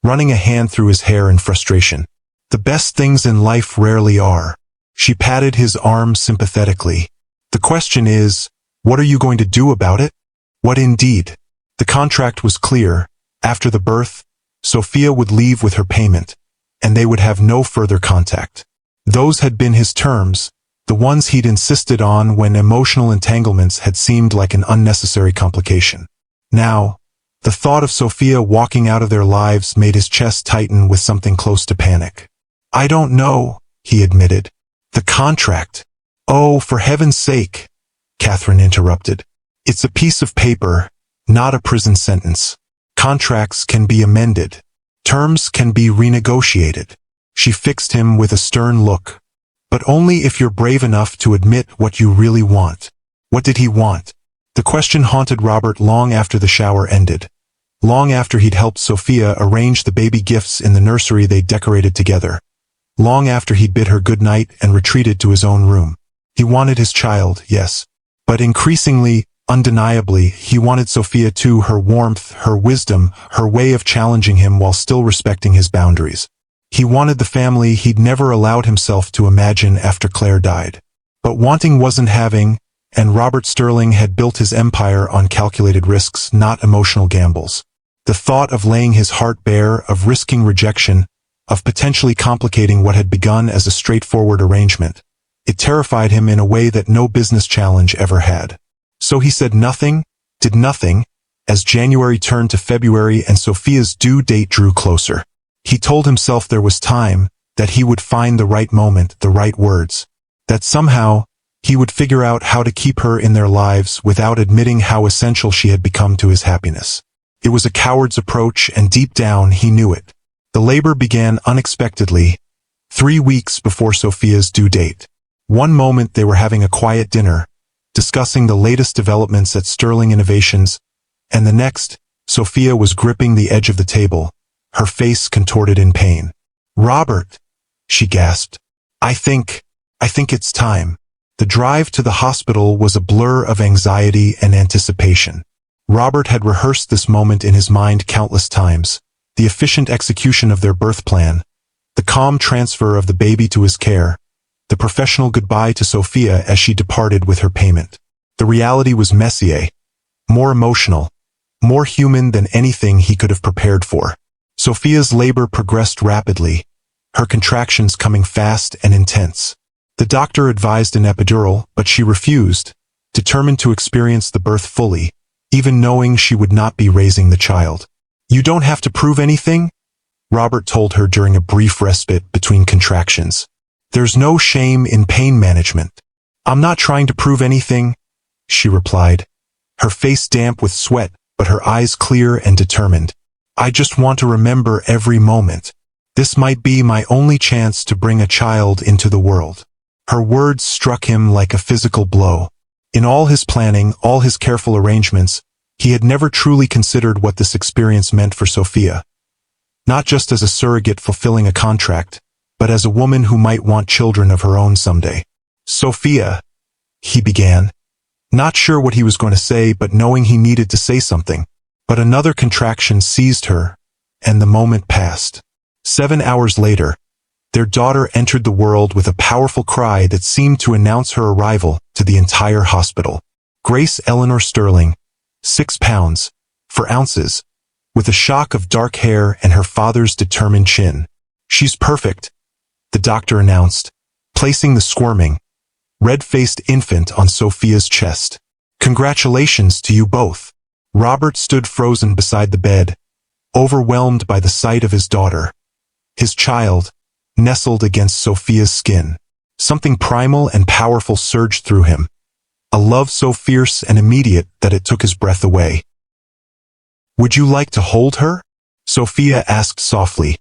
running a hand through his hair in frustration. The best things in life rarely are. She patted his arm sympathetically. The question is, what are you going to do about it? What indeed? The contract was clear. After the birth, Sophia would leave with her payment, and they would have no further contact. Those had been his terms, the ones he'd insisted on when emotional entanglements had seemed like an unnecessary complication. Now, the thought of Sophia walking out of their lives made his chest tighten with something close to panic. I don't know, he admitted. The contract. Oh, for heaven's sake, Catherine interrupted. It's a piece of paper, not a prison sentence. Contracts can be amended. Terms can be renegotiated. She fixed him with a stern look. But only if you're brave enough to admit what you really want. What did he want? The question haunted Robert long after the shower ended. Long after he'd helped Sophia arrange the baby gifts in the nursery they'd decorated together. Long after he'd bid her good night and retreated to his own room. He wanted his child, yes. But increasingly, undeniably, he wanted Sophia too, her warmth, her wisdom, her way of challenging him while still respecting his boundaries. He wanted the family he'd never allowed himself to imagine after Claire died. But wanting wasn't having, and Robert Sterling had built his empire on calculated risks, not emotional gambles. The thought of laying his heart bare, of risking rejection, of potentially complicating what had begun as a straightforward arrangement. It terrified him in a way that no business challenge ever had. So he said nothing, did nothing, as January turned to February and Sophia's due date drew closer. He told himself there was time, that he would find the right moment, the right words, that somehow he would figure out how to keep her in their lives without admitting how essential she had become to his happiness. It was a coward's approach, and deep down he knew it. The labor began unexpectedly, 3 weeks before Sophia's due date. One moment they were having a quiet dinner, discussing the latest developments at Sterling Innovations, and the next, Sophia was gripping the edge of the table, her face contorted in pain. "Robert," she gasped. I think it's time." The drive to the hospital was a blur of anxiety and anticipation. Robert had rehearsed this moment in his mind countless times, the efficient execution of their birth plan, the calm transfer of the baby to his care, the professional goodbye to Sophia as she departed with her payment. The reality was messier, more emotional, more human than anything he could have prepared for. Sophia's labor progressed rapidly, her contractions coming fast and intense. The doctor advised an epidural, but she refused, determined to experience the birth fully, even knowing she would not be raising the child. "You don't have to prove anything," Robert told her during a brief respite between contractions. "There's no shame in pain management." "I'm not trying to prove anything," she replied, her face damp with sweat, but her eyes clear and determined. "I just want to remember every moment. This might be my only chance to bring a child into the world." Her words struck him like a physical blow. In all his planning, all his careful arrangements, he had never truly considered what this experience meant for Sophia. Not just as a surrogate fulfilling a contract, but as a woman who might want children of her own someday. "Sophia," he began, not sure what he was going to say, but knowing he needed to say something. But another contraction seized her, and the moment passed. 7 hours later, their daughter entered the world with a powerful cry that seemed to announce her arrival to the entire hospital. Grace Eleanor Sterling, 6 pounds, 4 ounces, with a shock of dark hair and her father's determined chin. "She's perfect," the doctor announced, placing the squirming, red-faced infant on Sophia's chest. "Congratulations to you both." Robert stood frozen beside the bed, overwhelmed by the sight of his daughter. His child, nestled against Sophia's skin. Something primal and powerful surged through him, a love so fierce and immediate that it took his breath away. "Would you like to hold her?" Sophia asked softly,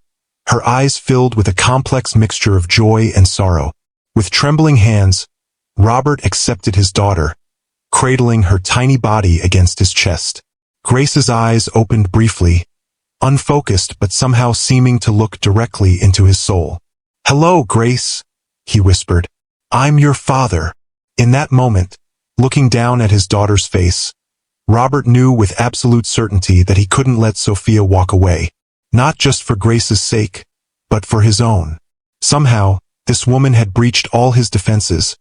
her eyes filled with a complex mixture of joy and sorrow. With trembling hands, Robert accepted his daughter, cradling her tiny body against his chest. Grace's eyes opened briefly, unfocused but somehow seeming to look directly into his soul. "Hello, Grace," he whispered. "I'm your father." In that moment, looking down at his daughter's face, Robert knew with absolute certainty that he couldn't let Sophia walk away, not just for Grace's sake, but for his own. Somehow, this woman had breached all his defenses,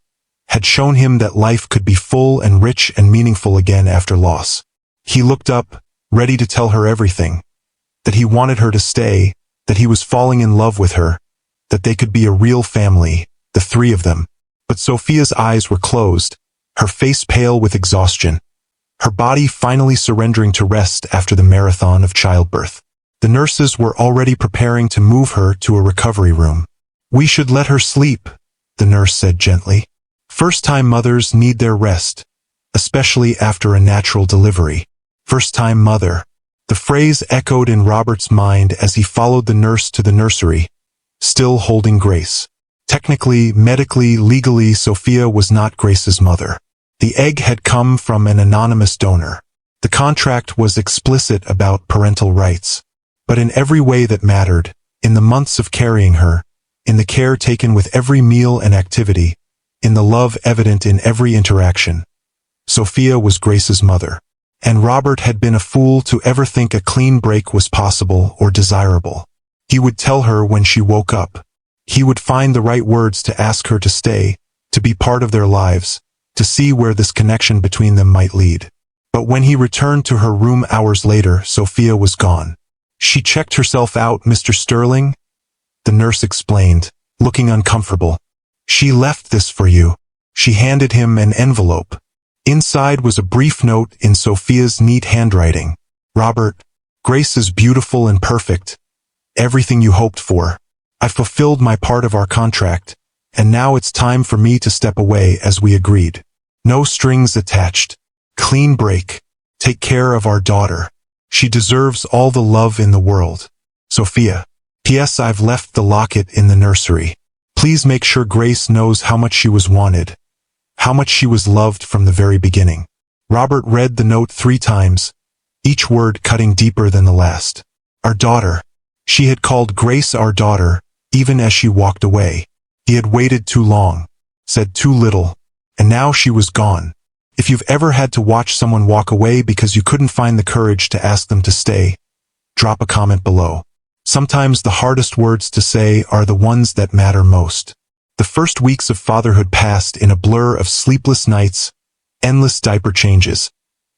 had shown him that life could be full and rich and meaningful again after loss. He looked up, ready to tell her everything, that he wanted her to stay, that he was falling in love with her, that they could be a real family, the three of them. But Sophia's eyes were closed, her face pale with exhaustion, her body finally surrendering to rest after the marathon of childbirth. The nurses were already preparing to move her to a recovery room. "We should let her sleep," the nurse said gently. First-time mothers need their rest, especially after a natural delivery. First-time mother. The phrase echoed in Robert's mind as he followed the nurse to the nursery, still holding Grace. Technically, medically, legally, Sophia was not Grace's mother. The egg had come from an anonymous donor. The contract was explicit about parental rights. But in every way that mattered, in the months of carrying her, in the care taken with every meal and activity, in the love evident in every interaction, Sophia was Grace's mother. And Robert had been a fool to ever think a clean break was possible or desirable. He would tell her when she woke up. He would find the right words to ask her to stay, to be part of their lives, to see where this connection between them might lead. But when he returned to her room hours later, Sophia was gone. "She checked herself out, Mr. Sterling," the nurse explained, looking uncomfortable. "She left this for you." She handed him an envelope. Inside was a brief note in Sophia's neat handwriting. "Robert, Grace is beautiful and perfect. Everything you hoped for. I fulfilled my part of our contract, and now it's time for me to step away as we agreed. No strings attached. Clean break. Take care of our daughter. She deserves all the love in the world. Sophia. P.S. I've left the locket in the nursery. Please make sure Grace knows how much she was wanted, how much she was loved from the very beginning." Robert read the note 3 times, each word cutting deeper than the last. Our daughter. She had called Grace our daughter, even as she walked away. He had waited too long, said too little, and now she was gone. If you've ever had to watch someone walk away because you couldn't find the courage to ask them to stay, drop a comment below. Sometimes the hardest words to say are the ones that matter most. The first weeks of fatherhood passed in a blur of sleepless nights, endless diaper changes,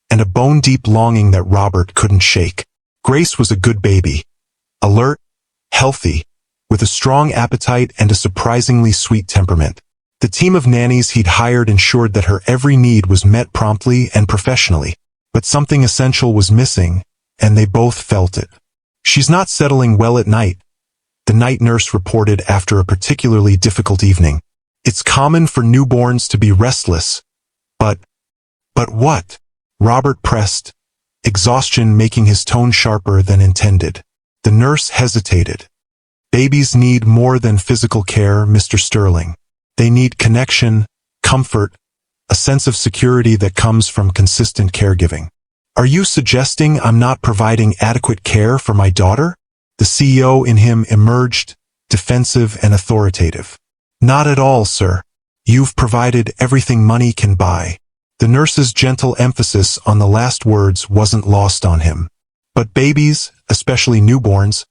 and a bone-deep longing that Robert couldn't shake. Grace was a good baby. Alert, healthy, with a strong appetite and a surprisingly sweet temperament. The team of nannies he'd hired ensured that her every need was met promptly and professionally. But something essential was missing, and they both felt it. "She's not settling well at night," the night nurse reported after a particularly difficult evening. "It's common for newborns to be restless." But what? Robert pressed, exhaustion making his tone sharper than intended. The nurse hesitated. "Babies need more than physical care, Mr. Sterling. They need connection, comfort, a sense of security that comes from consistent caregiving." "Are you suggesting I'm not providing adequate care for my daughter?" The CEO in him emerged, defensive and authoritative. "Not at all, sir. You've provided everything money can buy." The nurse's gentle emphasis on the last words wasn't lost on him. "But babies, especially newborns,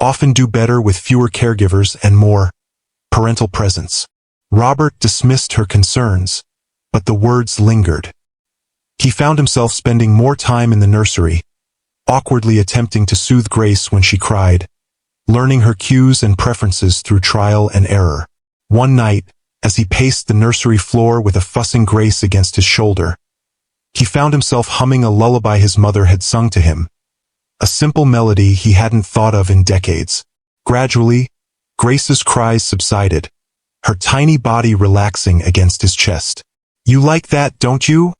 often do better with fewer caregivers and more parental presence." Robert dismissed her concerns, but the words lingered. He found himself spending more time in the nursery, awkwardly attempting to soothe Grace when she cried, learning her cues and preferences through trial and error. One night, as he paced the nursery floor with a fussing Grace against his shoulder, he found himself humming a lullaby his mother had sung to him, a simple melody he hadn't thought of in decades. Gradually, Grace's cries subsided, her tiny body relaxing against his chest. "You like that, don't you?"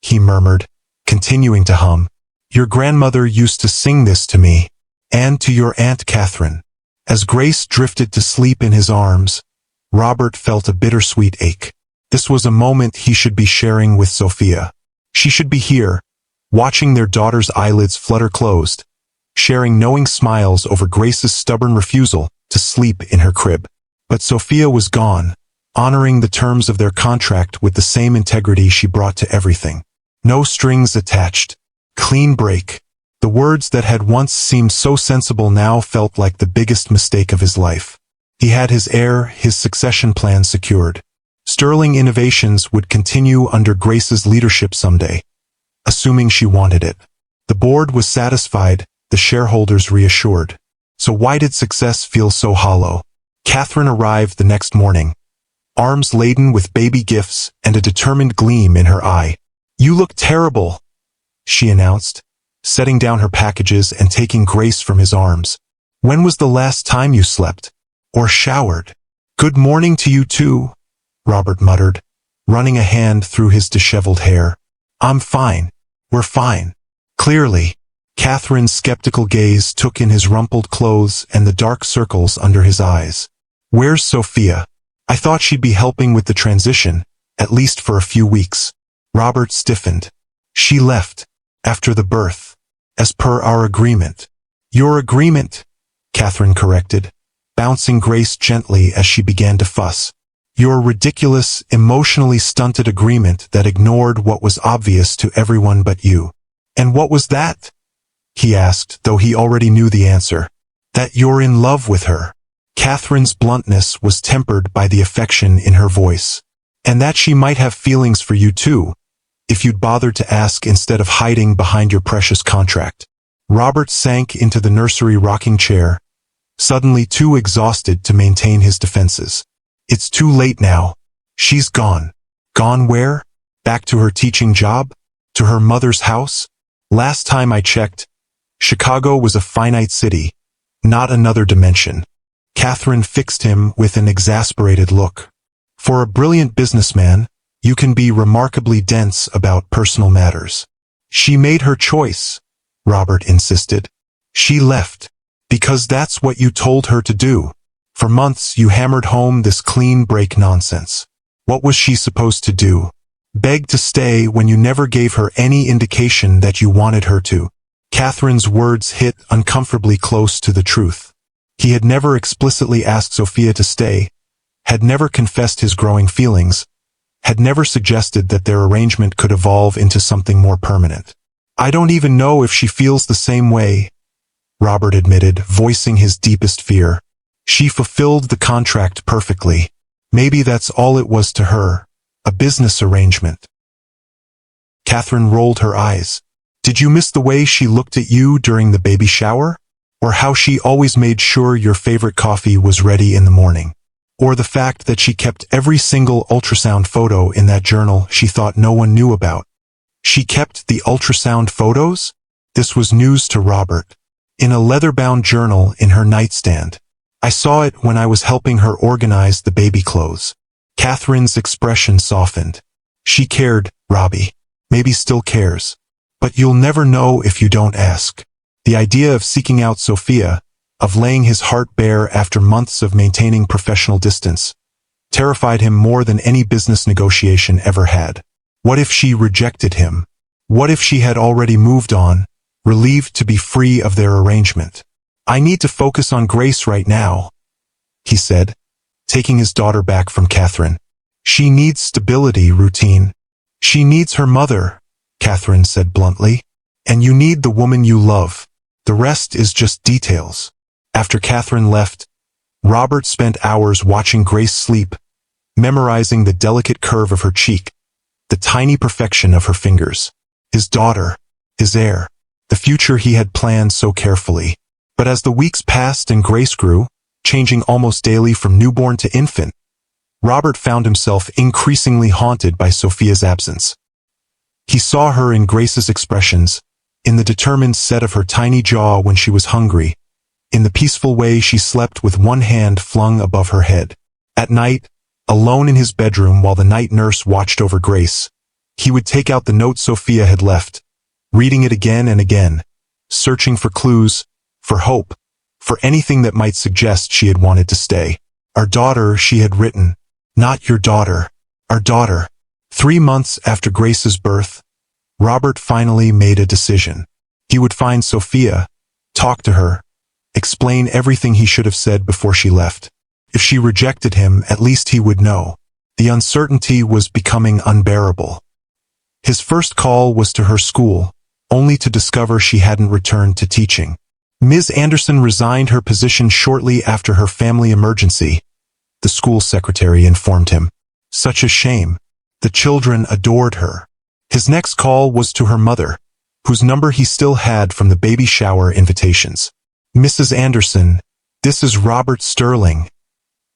he murmured, continuing to hum. "Your grandmother used to sing this to me, and to your Aunt Catherine." As Grace drifted to sleep in his arms, Robert felt a bittersweet ache. This was a moment he should be sharing with Sophia. She should be here, watching their daughter's eyelids flutter closed, sharing knowing smiles over Grace's stubborn refusal to sleep in her crib. But Sophia was gone, honoring the terms of their contract with the same integrity she brought to everything. No strings attached. Clean break. The words that had once seemed so sensible now felt like the biggest mistake of his life. He had his heir, his succession plan secured. Sterling Innovations would continue under Grace's leadership someday, assuming she wanted it. The board was satisfied, the shareholders reassured. So why did success feel so hollow? Catherine arrived the next morning, arms laden with baby gifts and a determined gleam in her eye. "You look terrible," she announced, setting down her packages and taking Grace from his arms. "When was the last time you slept? Or showered?" "Good morning to you too," Robert muttered, running a hand through his disheveled hair. "I'm fine. We're fine." Clearly, Catherine's skeptical gaze took in his rumpled clothes and the dark circles under his eyes. "Where's Sophia? I thought she'd be helping with the transition, at least for a few weeks." Robert stiffened. "She left, after the birth, as per our agreement." "Your agreement," Catherine corrected, bouncing Grace gently as she began to fuss. "Your ridiculous, emotionally stunted agreement that ignored what was obvious to everyone but you." "And what was that?" he asked, though he already knew the answer. "That you're in love with her." Catherine's bluntness was tempered by the affection in her voice. "And that she might have feelings for you too, if you'd bothered to ask instead of hiding behind your precious contract. Robert sank into the nursery rocking chair, suddenly too exhausted to maintain his defenses. It's too late now. She's gone. Gone where? Back to her teaching job? To her mother's house? Last time I checked, Chicago was a finite city, not another dimension. Catherine fixed him with an exasperated look. For a brilliant businessman, you can be remarkably dense about personal matters. She made her choice, Robert insisted. She left. Because that's what you told her to do. For months you hammered home this clean break nonsense. What was she supposed to do? Beg to stay when you never gave her any indication that you wanted her to? Catherine's words hit uncomfortably close to the truth. He had never explicitly asked Sophia to stay, had never confessed his growing feelings, had never suggested that their arrangement could evolve into something more permanent. I don't even know if she feels the same way, Robert admitted, voicing his deepest fear. She fulfilled the contract perfectly. Maybe that's all it was to her, a business arrangement. Catherine rolled her eyes. Did you miss the way she looked at you during the baby shower? Or how she always made sure your favorite coffee was ready in the morning? Or the fact that she kept every single ultrasound photo in that journal she thought no one knew about? She kept the ultrasound photos? This was news to Robert. In a leather-bound journal in her nightstand. I saw it when I was helping her organize the baby clothes. Catherine's expression softened. She cared, Robbie. Maybe still cares. But you'll never know if you don't ask. The idea of seeking out Sophia, of laying his heart bare after months of maintaining professional distance, terrified him more than any business negotiation ever had. What if she rejected him? What if she had already moved on, relieved to be free of their arrangement? I need to focus on Grace right now, he said, taking his daughter back from Catherine. She needs stability, routine. She needs her mother, Catherine said bluntly. And you need the woman you love. The rest is just details. After Catherine left, Robert spent hours watching Grace sleep, memorizing the delicate curve of her cheek, the tiny perfection of her fingers. His daughter, his heir, the future he had planned so carefully. But as the weeks passed and Grace grew, changing almost daily from newborn to infant, Robert found himself increasingly haunted by Sophia's absence. He saw her in Grace's expressions, in the determined set of her tiny jaw when she was hungry, in the peaceful way she slept with one hand flung above her head. At night, alone in his bedroom while the night nurse watched over Grace, he would take out the note Sophia had left, reading it again and again, searching for clues, for hope, for anything that might suggest she had wanted to stay. Our daughter, she had written. Not your daughter. Our daughter. 3 months after Grace's birth, Robert finally made a decision. He would find Sophia, talk to her, explain everything he should have said before she left. If she rejected him, at least he would know. The uncertainty was becoming unbearable. His first call was to her school, only to discover she hadn't returned to teaching. Ms. Anderson resigned her position shortly after her family emergency, the school secretary informed him. Such a shame. The children adored her. His next call was to her mother, whose number he still had from the baby shower invitations. Mrs. Anderson, this is Robert Sterling,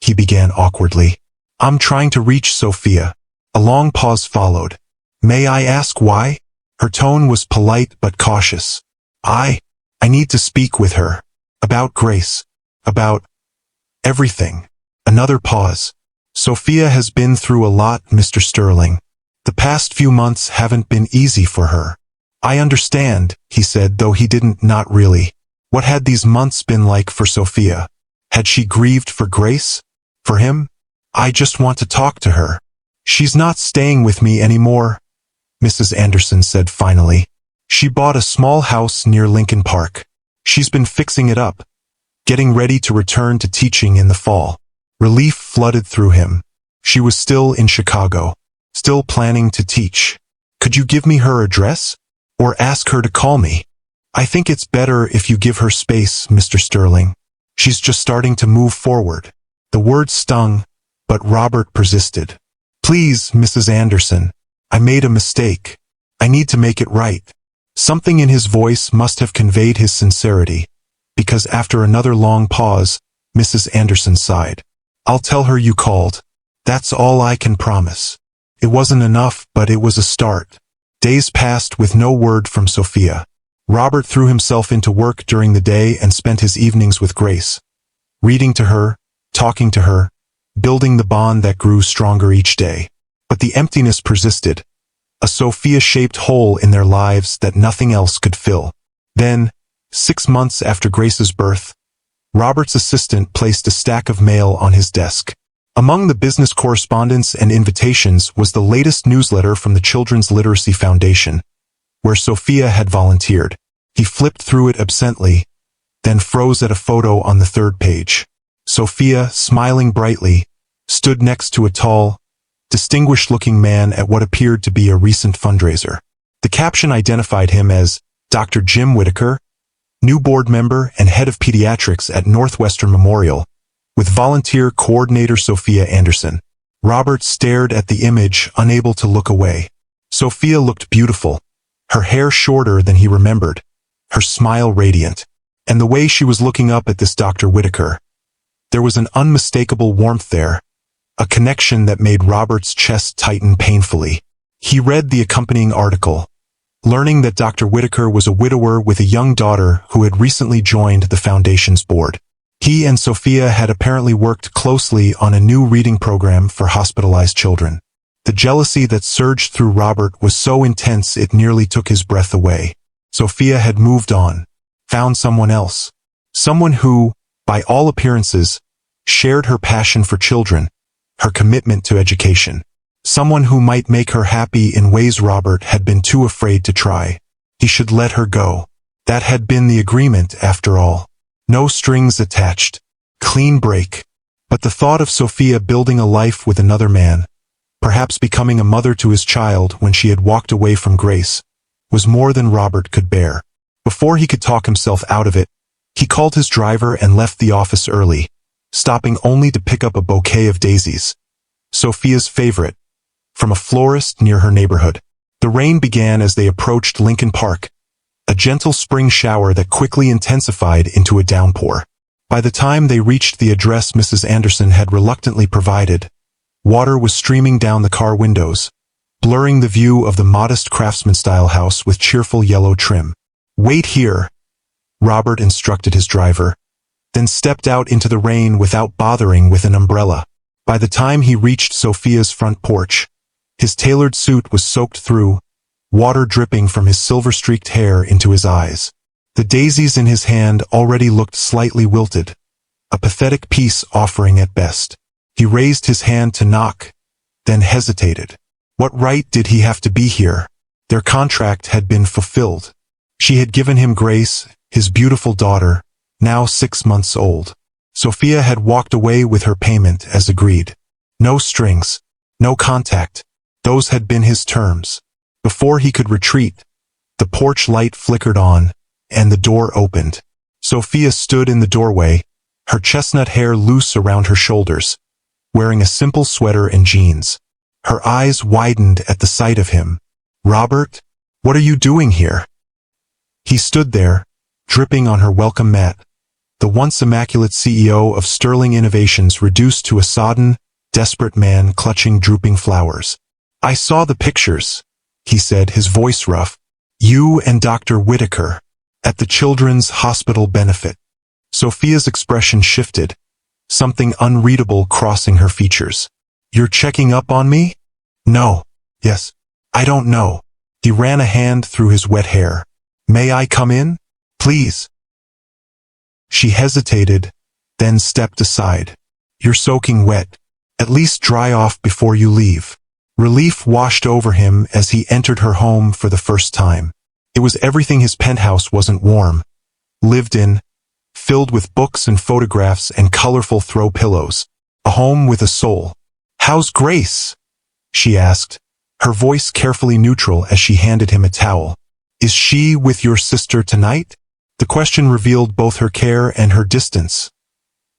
he began awkwardly. I'm trying to reach Sophia. A long pause followed. May I ask why? Her tone was polite but cautious. I need to speak with her. About Grace. About everything. Another pause. Sophia has been through a lot, Mr. Sterling. The past few months haven't been easy for her. I understand, he said, though he didn't, not really. What had these months been like for Sophia? Had she grieved for Grace? For him? I just want to talk to her. She's not staying with me anymore, Mrs. Anderson said finally. She bought a small house near Lincoln Park. She's been fixing it up, getting ready to return to teaching in the fall. Relief flooded through him. She was still in Chicago, still planning to teach. Could you give me her address? Or ask her to call me? I think it's better if you give her space, Mr. Sterling. She's just starting to move forward. The words stung, but Robert persisted. Please, Mrs. Anderson. I made a mistake. I need to make it right. Something in his voice must have conveyed his sincerity, because after another long pause, Mrs. Anderson sighed. I'll tell her you called. That's all I can promise. It wasn't enough, but it was a start. Days passed with no word from Sophia. Robert threw himself into work during the day and spent his evenings with Grace, reading to her, talking to her, building the bond that grew stronger each day. But the emptiness persisted, a Sophia-shaped hole in their lives that nothing else could fill. Then, 6 months after Grace's birth, Robert's assistant placed a stack of mail on his desk. Among the business correspondence and invitations was the latest newsletter from the Children's Literacy Foundation, where Sophia had volunteered. He flipped through it absently, then froze at a photo on the 3rd page. Sophia, smiling brightly, stood next to a tall, distinguished-looking man at what appeared to be a recent fundraiser. The caption identified him as Dr. Jim Whitaker, new board member and head of pediatrics at Northwestern Memorial, with volunteer coordinator Sophia Anderson. Robert stared at the image, unable to look away. Sophia looked beautiful, her hair shorter than he remembered, her smile radiant, and the way she was looking up at this Dr. Whitaker. There was an unmistakable warmth there, a connection that made Robert's chest tighten painfully. He read the accompanying article, learning that Dr. Whitaker was a widower with a young daughter who had recently joined the foundation's board. He and Sophia had apparently worked closely on a new reading program for hospitalized children. The jealousy that surged through Robert was so intense it nearly took his breath away. Sophia had moved on, found someone else, someone who, by all appearances, shared her passion for children, her commitment to education, someone who might make her happy in ways Robert had been too afraid to try. He should let her go. That had been the agreement, after all. No strings attached. Clean break. But the thought of Sophia building a life with another man, perhaps becoming a mother to his child when she had walked away from Grace, was more than Robert could bear. Before he could talk himself out of it, he called his driver and left the office early, stopping only to pick up a bouquet of daisies, Sophia's favorite, from a florist near her neighborhood. The rain began as they approached Lincoln Park, a gentle spring shower that quickly intensified into a downpour. By the time they reached the address Mrs. Anderson had reluctantly provided, water was streaming down the car windows, blurring the view of the modest craftsman-style house with cheerful yellow trim. "Wait here," Robert instructed his driver, then stepped out into the rain without bothering with an umbrella. By the time he reached Sophia's front porch, his tailored suit was soaked through, water dripping from his silver-streaked hair into his eyes. The daisies in his hand already looked slightly wilted, a pathetic peace offering at best. He raised his hand to knock, then hesitated. What right did he have to be here? Their contract had been fulfilled. She had given him Grace, his beautiful daughter, now 6 months old. Sophia had walked away with her payment as agreed. No strings, no contact. Those had been his terms. Before he could retreat, the porch light flickered on, and the door opened. Sophia stood in the doorway, her chestnut hair loose around her shoulders, wearing a simple sweater and jeans. Her eyes widened at the sight of him. "Robert, what are you doing here?" He stood there, dripping on her welcome mat, the once immaculate CEO of Sterling Innovations reduced to a sodden, desperate man clutching drooping flowers. "I saw the pictures," he said, his voice rough. "You and Dr. Whitaker, at the Children's Hospital benefit." Sophia's expression shifted, something unreadable crossing her features. "You're checking up on me?" "No. Yes. I don't know." He ran a hand through his wet hair. "May I come in? Please." She hesitated, then stepped aside. "You're soaking wet. At least dry off before you leave." Relief washed over him as he entered her home for the first time. It was everything his penthouse wasn't warm, lived in, filled with books and photographs and colorful throw pillows. A home with a soul. "How's Grace?" she asked, her voice carefully neutral as she handed him a towel. "Is she with your sister tonight?" The question revealed both her care and her distance.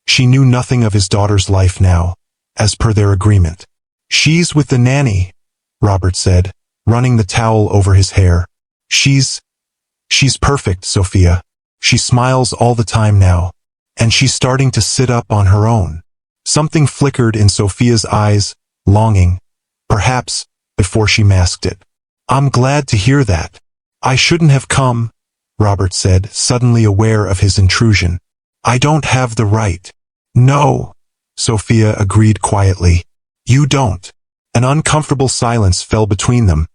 She knew nothing of his daughter's life now, as per their agreement. "She's with the nanny," Robert said, running the towel over his hair. She's perfect, Sophia. She smiles all the time now. And she's starting to sit up on her own. Something flickered in Sophia's eyes, longing, perhaps, before she masked it. I'm glad to hear that. I shouldn't have come, Robert said, suddenly aware of his intrusion. I don't have the right. No, Sophia agreed quietly. You don't. An uncomfortable silence fell between them,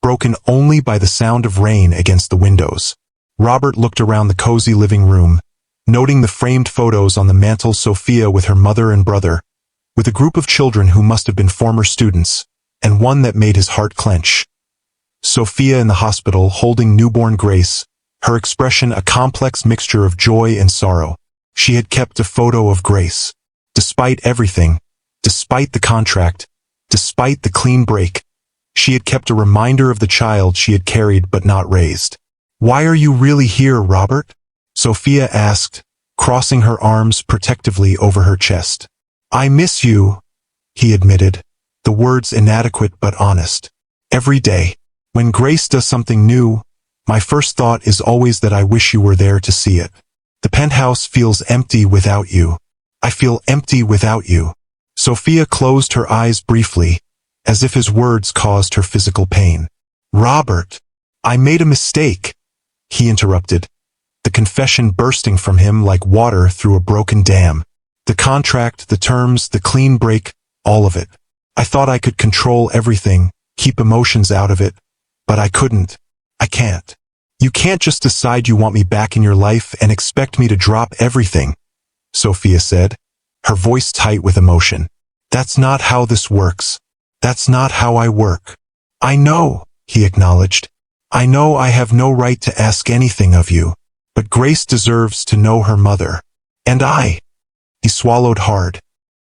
broken only by the sound of rain against the windows. Robert looked around the cozy living room, noting the framed photos on the mantel, Sophia with her mother and brother, with a group of children who must have been former students, and one that made his heart clench. Sophia in the hospital holding newborn Grace, her expression a complex mixture of joy and sorrow. She had kept a photo of Grace. Despite everything, despite the contract, despite the clean break, she had kept a reminder of the child she had carried but not raised. Why are you really here, Robert? Sophia asked, crossing her arms protectively over her chest. I miss you, he admitted, the words inadequate but honest. Every day, when Grace does something new, my first thought is always that I wish you were there to see it. The penthouse feels empty without you. I feel empty without you. Sophia closed her eyes briefly, as if his words caused her physical pain. Robert, I made a mistake, he interrupted, the confession bursting from him like water through a broken dam. The contract, the terms, the clean break, all of it. I thought I could control everything, keep emotions out of it, but I couldn't. I can't. You can't just decide you want me back in your life and expect me to drop everything, Sophia said, her voice tight with emotion. That's not how this works. That's not how I work. I know, he acknowledged. I know I have no right to ask anything of you, but Grace deserves to know her mother. And he swallowed hard.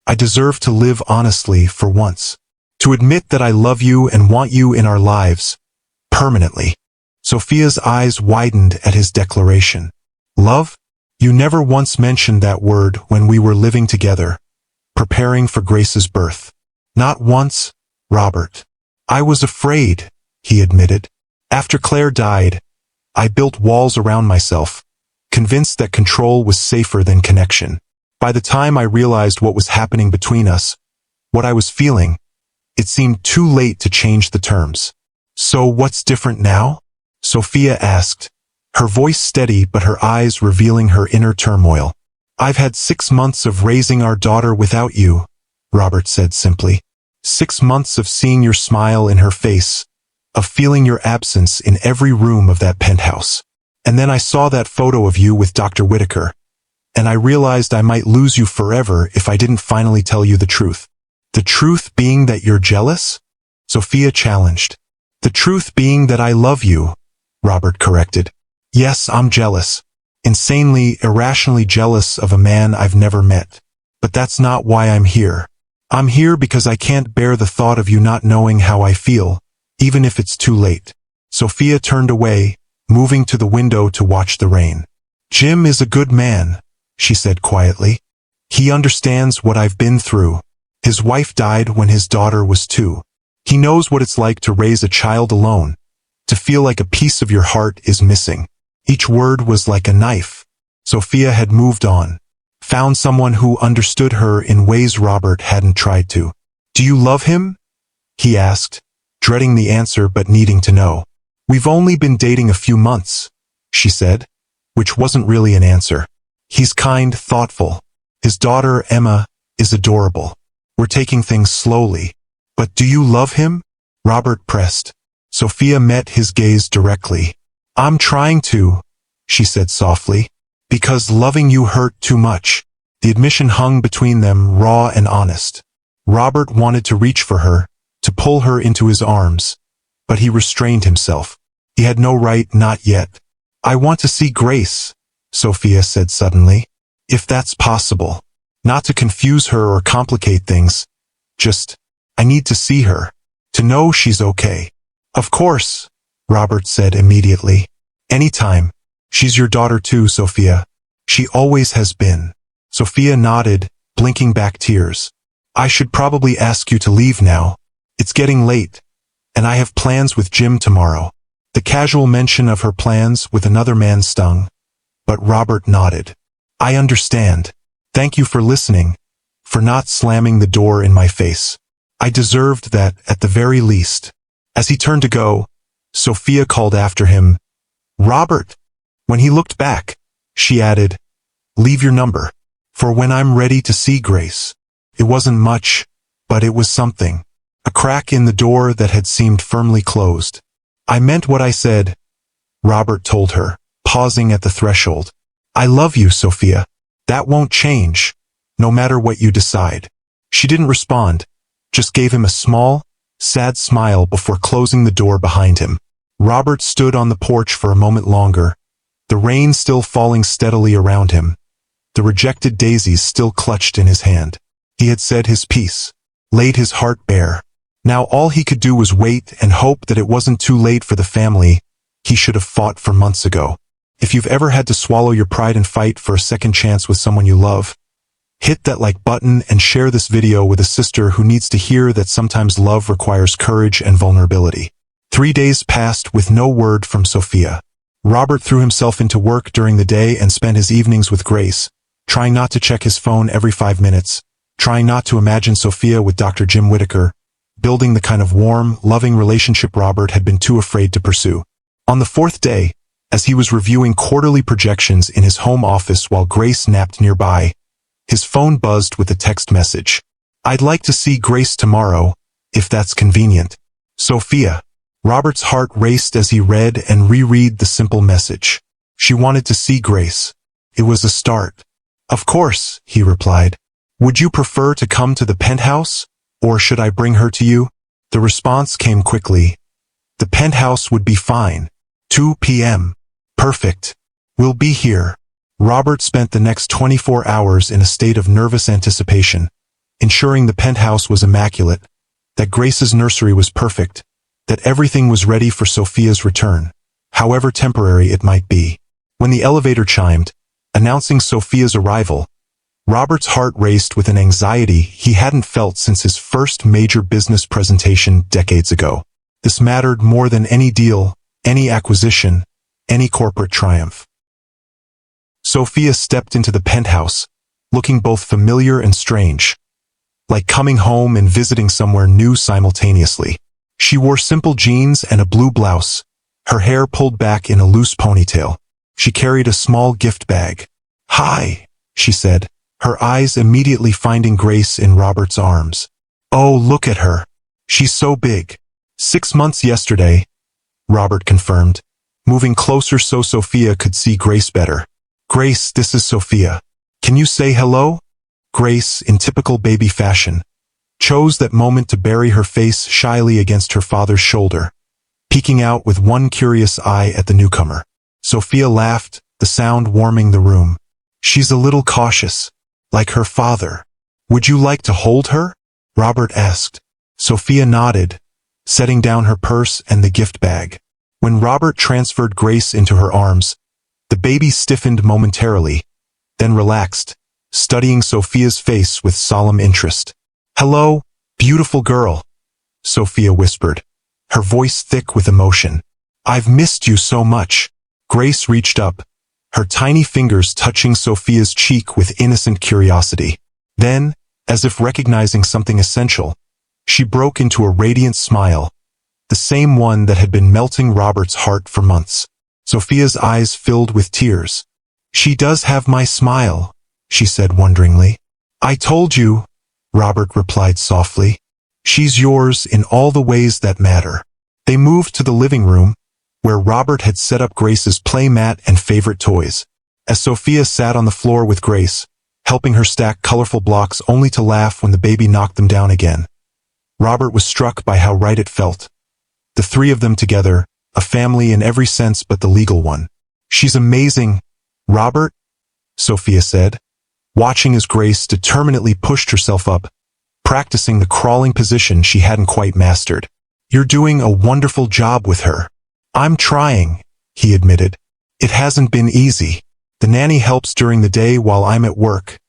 I deserve to live honestly for once. To admit that I love you and want you in our lives. Permanently. Sophia's eyes widened at his declaration. Love? You never once mentioned that word when we were living together, preparing for Grace's birth. Not once, Robert. I was afraid, he admitted. After Claire died, I built walls around myself, convinced that control was safer than connection. By the time I realized what was happening between us, what I was feeling, it seemed too late to change the terms. So what's different now? Sophia asked, her voice steady but her eyes revealing her inner turmoil. I've had 6 months of raising our daughter without you, Robert said simply. 6 months of seeing your smile in her face, of feeling your absence in every room of that penthouse. And then I saw that photo of you with Dr. Whitaker, and I realized I might lose you forever if I didn't finally tell you the truth. The truth being that you're jealous? Sophia challenged. The truth being that I love you, Robert corrected. Yes, I'm jealous. Insanely, irrationally jealous of a man I've never met. But that's not why I'm here. I'm here because I can't bear the thought of you not knowing how I feel, even if it's too late. Sophia turned away, moving to the window to watch the rain. Jim is a good man, she said quietly. He understands what I've been through. His wife died when his daughter was 2. He knows what it's like to raise a child alone, to feel like a piece of your heart is missing. Each word was like a knife. Sophia had moved on, found someone who understood her in ways Robert hadn't tried to. Do you love him? He asked, dreading the answer but needing to know. We've only been dating a few months, she said, which wasn't really an answer. He's kind, thoughtful. His daughter, Emma, is adorable. We're taking things slowly. But do you love him? Robert pressed. Sophia met his gaze directly. I'm trying to, she said softly, because loving you hurt too much. The admission hung between them, raw and honest. Robert wanted to reach for her, to pull her into his arms, but he restrained himself. He had no right, not yet. I want to see Grace, Sophia said suddenly, if that's possible. Not to confuse her or complicate things, just, I need to see her, to know she's okay. Of course, Robert said immediately. Anytime. She's your daughter too, Sophia. She always has been. Sophia nodded, blinking back tears. I should probably ask you to leave now. It's getting late. and I have plans with Jim tomorrow. The casual mention of her plans with another man stung, but Robert nodded. I understand. Thank you for listening, for not slamming the door in my face. I deserved that at the very least. As he turned to go, Sophia called after him, Robert. When he looked back, she added, leave your number, for when I'm ready to see Grace. It wasn't much, but it was something. A crack in the door that had seemed firmly closed. I meant what I said, Robert told her, pausing at the threshold. I love you, Sophia. That won't change, no matter what you decide. She didn't respond, just gave him a small, sad smile before closing the door behind him. Robert stood on the porch for a moment longer, the rain still falling steadily around him, the rejected daisies still clutched in his hand. He had said his piece, laid his heart bare. Now all he could do was wait and hope that it wasn't too late for the family he should have fought for months ago. If you've ever had to swallow your pride and fight for a second chance with someone you love, hit that like button and share this video with a sister who needs to hear that sometimes love requires courage and vulnerability. 3 days passed with no word from Sophia. Robert threw himself into work during the day and spent his evenings with Grace, trying not to check his phone every 5 minutes, trying not to imagine Sophia with Dr. Jim Whitaker, building the kind of warm, loving relationship Robert had been too afraid to pursue. On the 4th day, as he was reviewing quarterly projections in his home office while Grace napped nearby, his phone buzzed with a text message. I'd like to see Grace tomorrow, if that's convenient. Sophia. Robert's heart raced as he read and reread the simple message. She wanted to see Grace. It was a start. Of course, he replied. Would you prefer to come to the penthouse, or should I bring her to you? The response came quickly. The penthouse would be fine. 2 p.m. Perfect. We'll be here. Robert spent the next 24 hours in a state of nervous anticipation, ensuring the penthouse was immaculate, that Grace's nursery was perfect, that everything was ready for Sophia's return, however temporary it might be. When the elevator chimed, announcing Sophia's arrival, Robert's heart raced with an anxiety he hadn't felt since his first major business presentation decades ago. This mattered more than any deal, any acquisition, any corporate triumph. Sophia stepped into the penthouse, looking both familiar and strange, like coming home and visiting somewhere new simultaneously. She wore simple jeans and a blue blouse, her hair pulled back in a loose ponytail. She carried a small gift bag. Hi, she said, her eyes immediately finding Grace in Robert's arms. Oh, look at her. She's so big. 6 months yesterday, Robert confirmed, moving closer so Sophia could see Grace better. Grace, this is Sophia. Can you say hello? Grace, in typical baby fashion, chose that moment to bury her face shyly against her father's shoulder, peeking out with one curious eye at the newcomer. Sophia laughed, the sound warming the room. She's a little cautious, like her father. Would you like to hold her? Robert asked. Sophia nodded, setting down her purse and the gift bag. When Robert transferred Grace into her arms, the baby stiffened momentarily, then relaxed, studying Sophia's face with solemn interest. Hello, beautiful girl, Sophia whispered, her voice thick with emotion. I've missed you so much. Grace reached up, her tiny fingers touching Sophia's cheek with innocent curiosity. Then, as if recognizing something essential, she broke into a radiant smile, the same one that had been melting Robert's heart for months. Sophia's eyes filled with tears. She does have my smile, she said wonderingly. I told you, Robert replied softly. She's yours in all the ways that matter. They moved to the living room, where Robert had set up Grace's play mat and favorite toys. As Sophia sat on the floor with Grace, helping her stack colorful blocks only to laugh when the baby knocked them down again, Robert was struck by how right it felt. The three of them together, a family in every sense but the legal one. She's amazing, Robert, Sophia said, watching as Grace determinedly pushed herself up, practicing the crawling position she hadn't quite mastered. You're doing a wonderful job with her. I'm trying, he admitted. It hasn't been easy. The nanny helps during the day while I'm at work,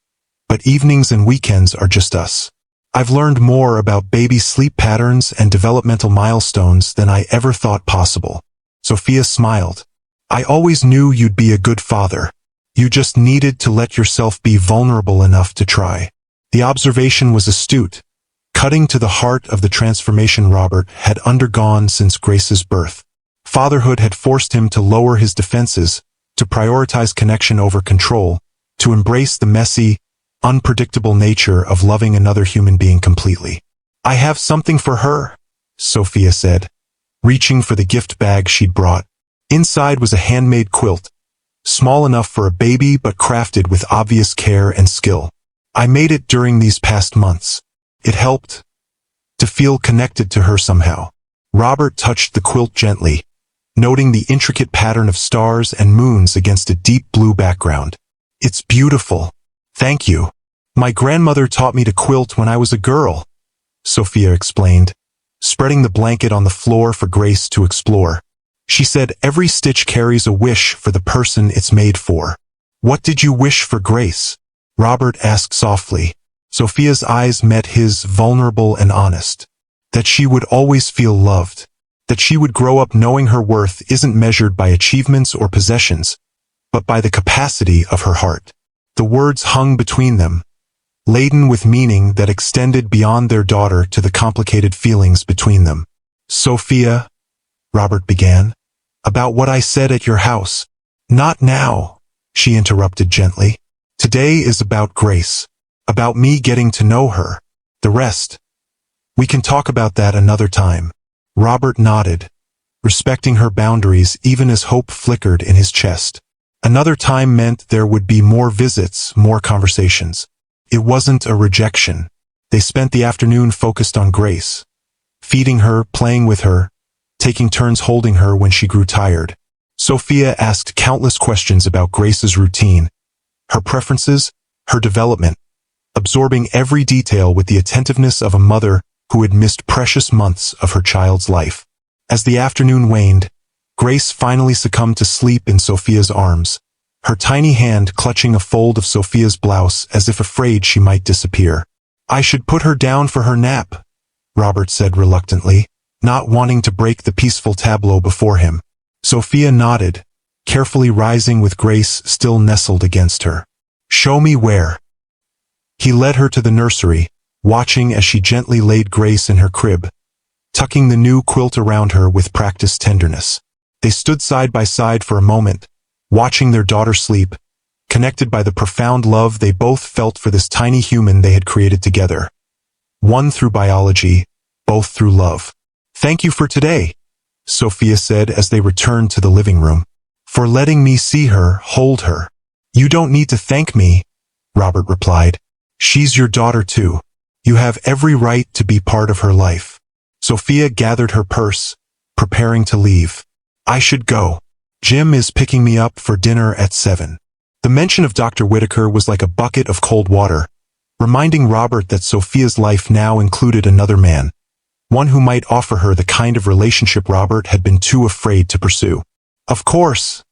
but evenings and weekends are just us. I've learned more about baby sleep patterns and developmental milestones than I ever thought possible. Sophia smiled. I always knew you'd be a good father. You just needed to let yourself be vulnerable enough to try. The observation was astute, cutting to the heart of the transformation Robert had undergone since Grace's birth. Fatherhood had forced him to lower his defenses, to prioritize connection over control, to embrace the messy, unpredictable nature of loving another human being completely. I have something for her, Sophia said, reaching for the gift bag she'd brought. Inside was a handmade quilt, small enough for a baby but crafted with obvious care and skill. I made it during these past months. It helped to feel connected to her somehow. Robert touched the quilt gently, noting the intricate pattern of stars and moons against a deep blue background. It's beautiful. Thank you. My grandmother taught me to quilt when I was a girl, Sophia explained, spreading the blanket on the floor for Grace to explore. She said every stitch carries a wish for the person it's made for. What did you wish for Grace? Robert asked softly. Sophia's eyes met his, vulnerable and honest. That she would always feel loved. That she would grow up knowing her worth isn't measured by achievements or possessions, but by the capacity of her heart. The words hung between them, laden with meaning that extended beyond their daughter to the complicated feelings between them. Sophia, Robert began, about what I said at your house. Not now, she interrupted gently. Today is about Grace, about me getting to know her. The rest, we can talk about that another time. Robert nodded, respecting her boundaries even as hope flickered in his chest. Another time meant there would be more visits, more conversations. It wasn't a rejection. They spent the afternoon focused on Grace, feeding her, playing with her, taking turns holding her when she grew tired. Sophia asked countless questions about Grace's routine, her preferences, her development, absorbing every detail with the attentiveness of a mother who had missed precious months of her child's life. As the afternoon waned, Grace finally succumbed to sleep in Sophia's arms, her tiny hand clutching a fold of Sophia's blouse as if afraid she might disappear. I should put her down for her nap, Robert said reluctantly, not wanting to break the peaceful tableau before him. Sophia nodded, carefully rising with Grace still nestled against her. Show me where. He led her to the nursery, watching as she gently laid Grace in her crib, tucking the new quilt around her with practiced tenderness. They stood side by side for a moment, watching their daughter sleep, connected by the profound love they both felt for this tiny human they had created together. One through biology, both through love. Thank you for today, Sophia said as they returned to the living room. For letting me see her, hold her. You don't need to thank me, Robert replied. She's your daughter too. You have every right to be part of her life. Sophia gathered her purse, preparing to leave. I should go. Jim is picking me up for dinner at 7. The mention of Dr. Whitaker was like a bucket of cold water, reminding Robert that Sophia's life now included another man, one who might offer her the kind of relationship Robert had been too afraid to pursue. Of course,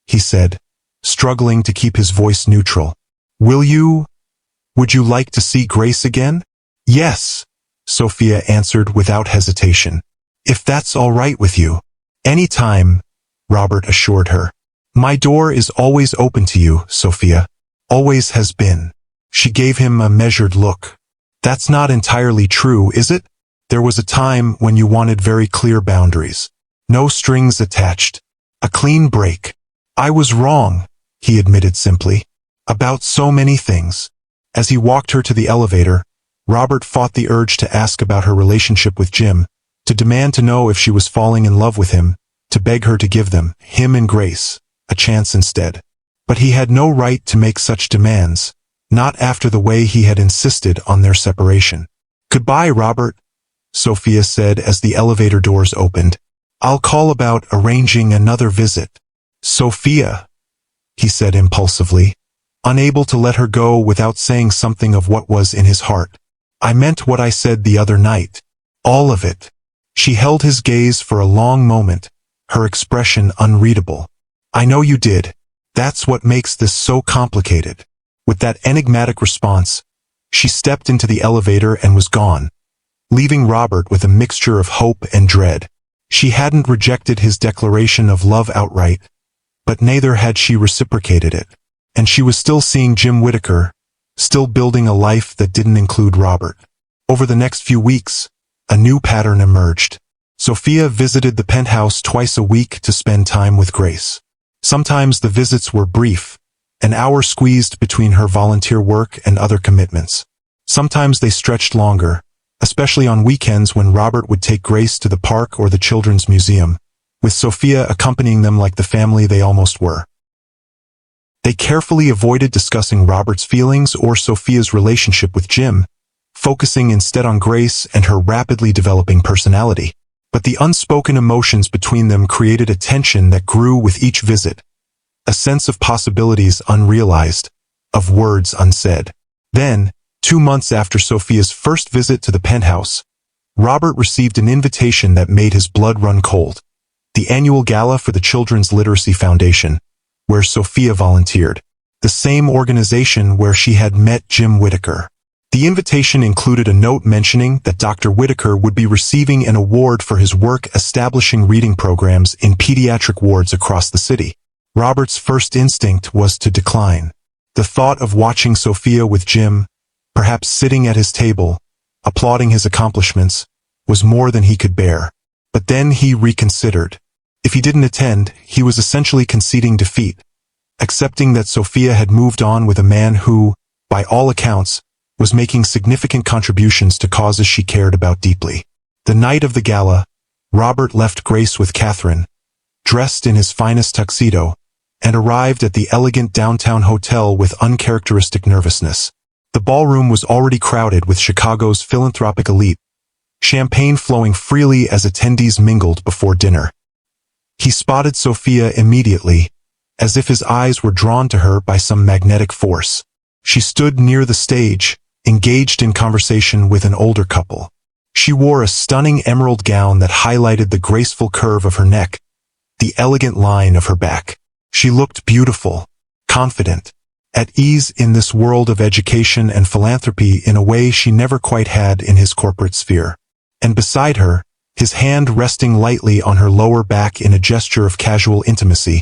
he said, struggling to keep his voice neutral. Would you like to see Grace again? Yes, Sophia answered without hesitation. If that's all right with you. Anytime, Robert assured her. My door is always open to you, Sophia. Always has been. She gave him a measured look. That's not entirely true, is it? There was a time when you wanted very clear boundaries. No strings attached. A clean break. I was wrong, he admitted simply. About so many things. As he walked her to the elevator, Robert fought the urge to ask about her relationship with Jim, to demand to know if she was falling in love with him, to beg her to give them, him and Grace, a chance instead. But he had no right to make such demands, not after the way he had insisted on their separation. Goodbye, Robert, Sophia said as the elevator doors opened. I'll call about arranging another visit. Sophia, he said impulsively, unable to let her go without saying something of what was in his heart. I meant what I said the other night. All of it. She held his gaze for a long moment, her expression unreadable. I know you did. That's what makes this so complicated. With that enigmatic response, She stepped into the elevator and was gone, leaving Robert with a mixture of hope and dread. She hadn't rejected his declaration of love outright, but neither had she reciprocated it. And she was still seeing Jim Whitaker, still building a life that didn't include Robert. Over the next few weeks, a new pattern emerged. Sophia visited the penthouse twice a week to spend time with Grace. Sometimes the visits were brief, an hour squeezed between her volunteer work and other commitments. Sometimes they stretched longer, especially on weekends when Robert would take Grace to the park or the children's museum, with Sophia accompanying them like the family they almost were. They carefully avoided discussing Robert's feelings or Sophia's relationship with Jim, focusing instead on Grace and her rapidly developing personality. But the unspoken emotions between them created a tension that grew with each visit, a sense of possibilities unrealized, of words unsaid. Then, 2 months after Sophia's first visit to the penthouse, Robert received an invitation that made his blood run cold. The annual gala for the Children's Literacy Foundation, where Sophia volunteered, the same organization where she had met Jim Whitaker. The invitation included a note mentioning that Dr. Whitaker would be receiving an award for his work establishing reading programs in pediatric wards across the city. Robert's first instinct was to decline. The thought of watching Sophia with Jim, perhaps sitting at his table, applauding his accomplishments, was more than he could bear. But then he reconsidered. If he didn't attend, he was essentially conceding defeat, accepting that Sophia had moved on with a man who, by all accounts, was making significant contributions to causes she cared about deeply. The night of the gala, Robert left Grace with Catherine, dressed in his finest tuxedo, and arrived at the elegant downtown hotel with uncharacteristic nervousness. The ballroom was already crowded with Chicago's philanthropic elite, champagne flowing freely as attendees mingled before dinner. He spotted Sophia immediately, as if his eyes were drawn to her by some magnetic force. She stood near the stage, engaged in conversation with an older couple. She wore a stunning emerald gown that highlighted the graceful curve of her neck, the elegant line of her back. She looked beautiful, confident, at ease in this world of education and philanthropy in a way she never quite had in his corporate sphere. And beside her, his hand resting lightly on her lower back in a gesture of casual intimacy,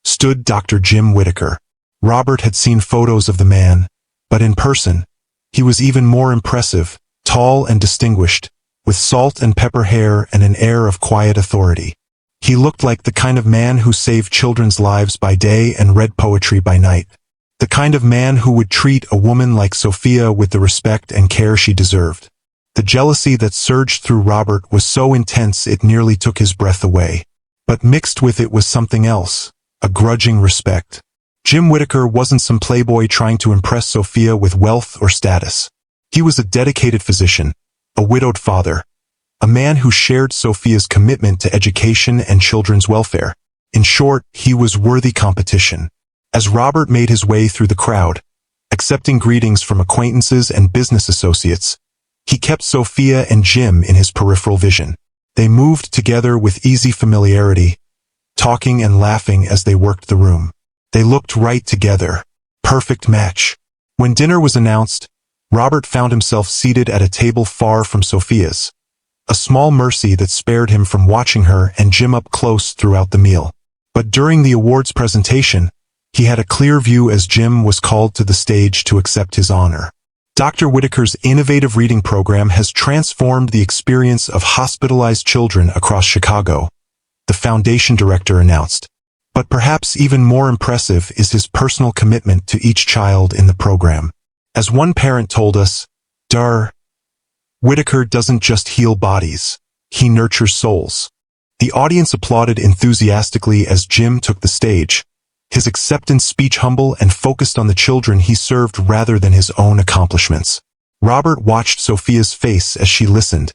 stood Dr. Jim Whitaker. Robert had seen photos of the man, but in person, he was even more impressive, tall and distinguished, with salt and pepper hair and an air of quiet authority. He looked like the kind of man who saved children's lives by day and read poetry by night. The kind of man who would treat a woman like Sophia with the respect and care she deserved. The jealousy that surged through Robert was so intense it nearly took his breath away. But mixed with it was something else, a grudging respect. Jim Whitaker wasn't some playboy trying to impress Sophia with wealth or status. He was a dedicated physician, a widowed father, a man who shared Sophia's commitment to education and children's welfare. In short, he was worthy competition. As Robert made his way through the crowd, accepting greetings from acquaintances and business associates, he kept Sophia and Jim in his peripheral vision. They moved together with easy familiarity, talking and laughing as they worked the room. They looked right together. Perfect match. When dinner was announced, Robert found himself seated at a table far from Sophia's. A small mercy that spared him from watching her and Jim up close throughout the meal. But during the awards presentation, he had a clear view as Jim was called to the stage to accept his honor. Dr. Whitaker's innovative reading program has transformed the experience of hospitalized children across Chicago, the foundation director announced. But perhaps even more impressive is his personal commitment to each child in the program. As one parent told us, Dr. Whitaker doesn't just heal bodies, he nurtures souls. The audience applauded enthusiastically as Jim took the stage, his acceptance speech humble and focused on the children he served rather than his own accomplishments. Robert watched Sophia's face as she listened,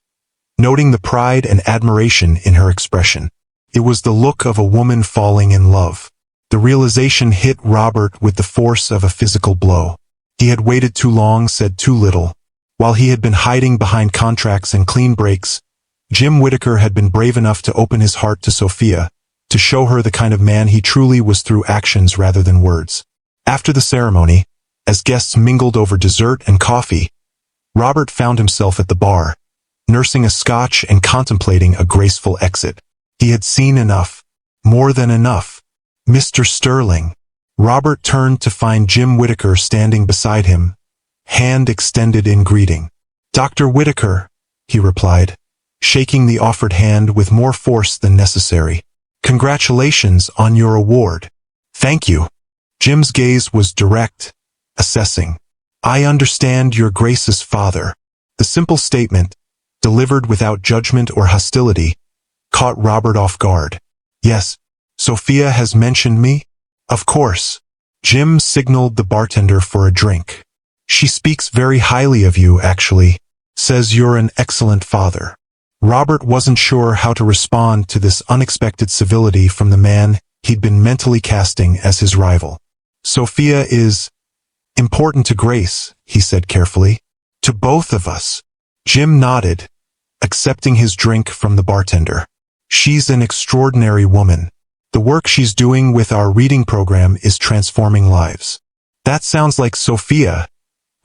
noting the pride and admiration in her expression. It was the look of a woman falling in love. The realization hit Robert with the force of a physical blow. He had waited too long, said too little. While he had been hiding behind contracts and clean breaks, Jim Whitaker had been brave enough to open his heart to Sophia, to show her the kind of man he truly was through actions rather than words. After the ceremony, As guests mingled over dessert and coffee, Robert found himself at the bar, nursing a scotch and contemplating a graceful exit. He had seen enough. More than enough. Mr. Sterling. Robert turned to find Jim Whitaker standing beside him, hand extended in greeting. Dr. Whitaker, he replied, shaking the offered hand with more force than necessary. Congratulations on your award. Thank you. Jim's gaze was direct, assessing. I understand your Grace's father. The simple statement, delivered without judgment or hostility, caught Robert off guard. Yes, Sophia has mentioned me? Of course. Jim signaled the bartender for a drink. She speaks very highly of you, actually. Says you're an excellent father. Robert wasn't sure how to respond to this unexpected civility from the man he'd been mentally casting as his rival. Sophia is important to Grace, he said carefully. To both of us. Jim nodded, accepting his drink from the bartender. She's an extraordinary woman. The work she's doing with our reading program is transforming lives. That sounds like Sophia,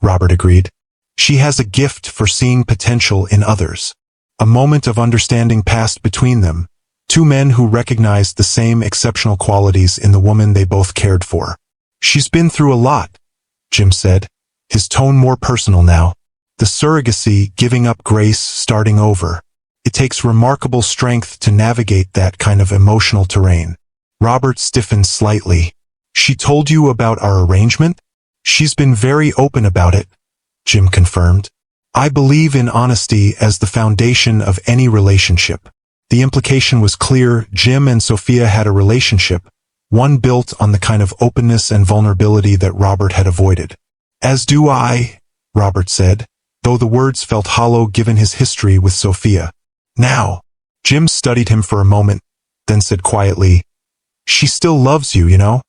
Robert agreed. She has a gift for seeing potential in others. A moment of understanding passed between them, two men who recognized the same exceptional qualities in the woman they both cared for. She's been through a lot, Jim said, his tone more personal now. The surrogacy, giving up Grace, starting over. It takes remarkable strength to navigate that kind of emotional terrain. Robert stiffened slightly. She told you about our arrangement? She's been very open about it, Jim confirmed. I believe in honesty as the foundation of any relationship. The implication was clear. Jim and Sophia had a relationship, one built on the kind of openness and vulnerability that Robert had avoided. As do I, Robert said, though the words felt hollow given his history with Sophia. Now, Jim studied him for a moment, then said quietly, she still loves you, you know?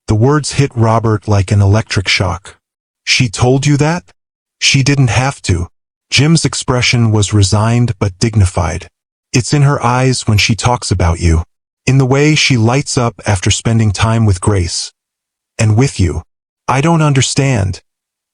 The words hit Robert like an electric shock. She told you that? She didn't have to. Jim's expression was resigned but dignified. It's in her eyes when she talks about you, in the way she lights up after spending time with Grace. And with you. I don't understand,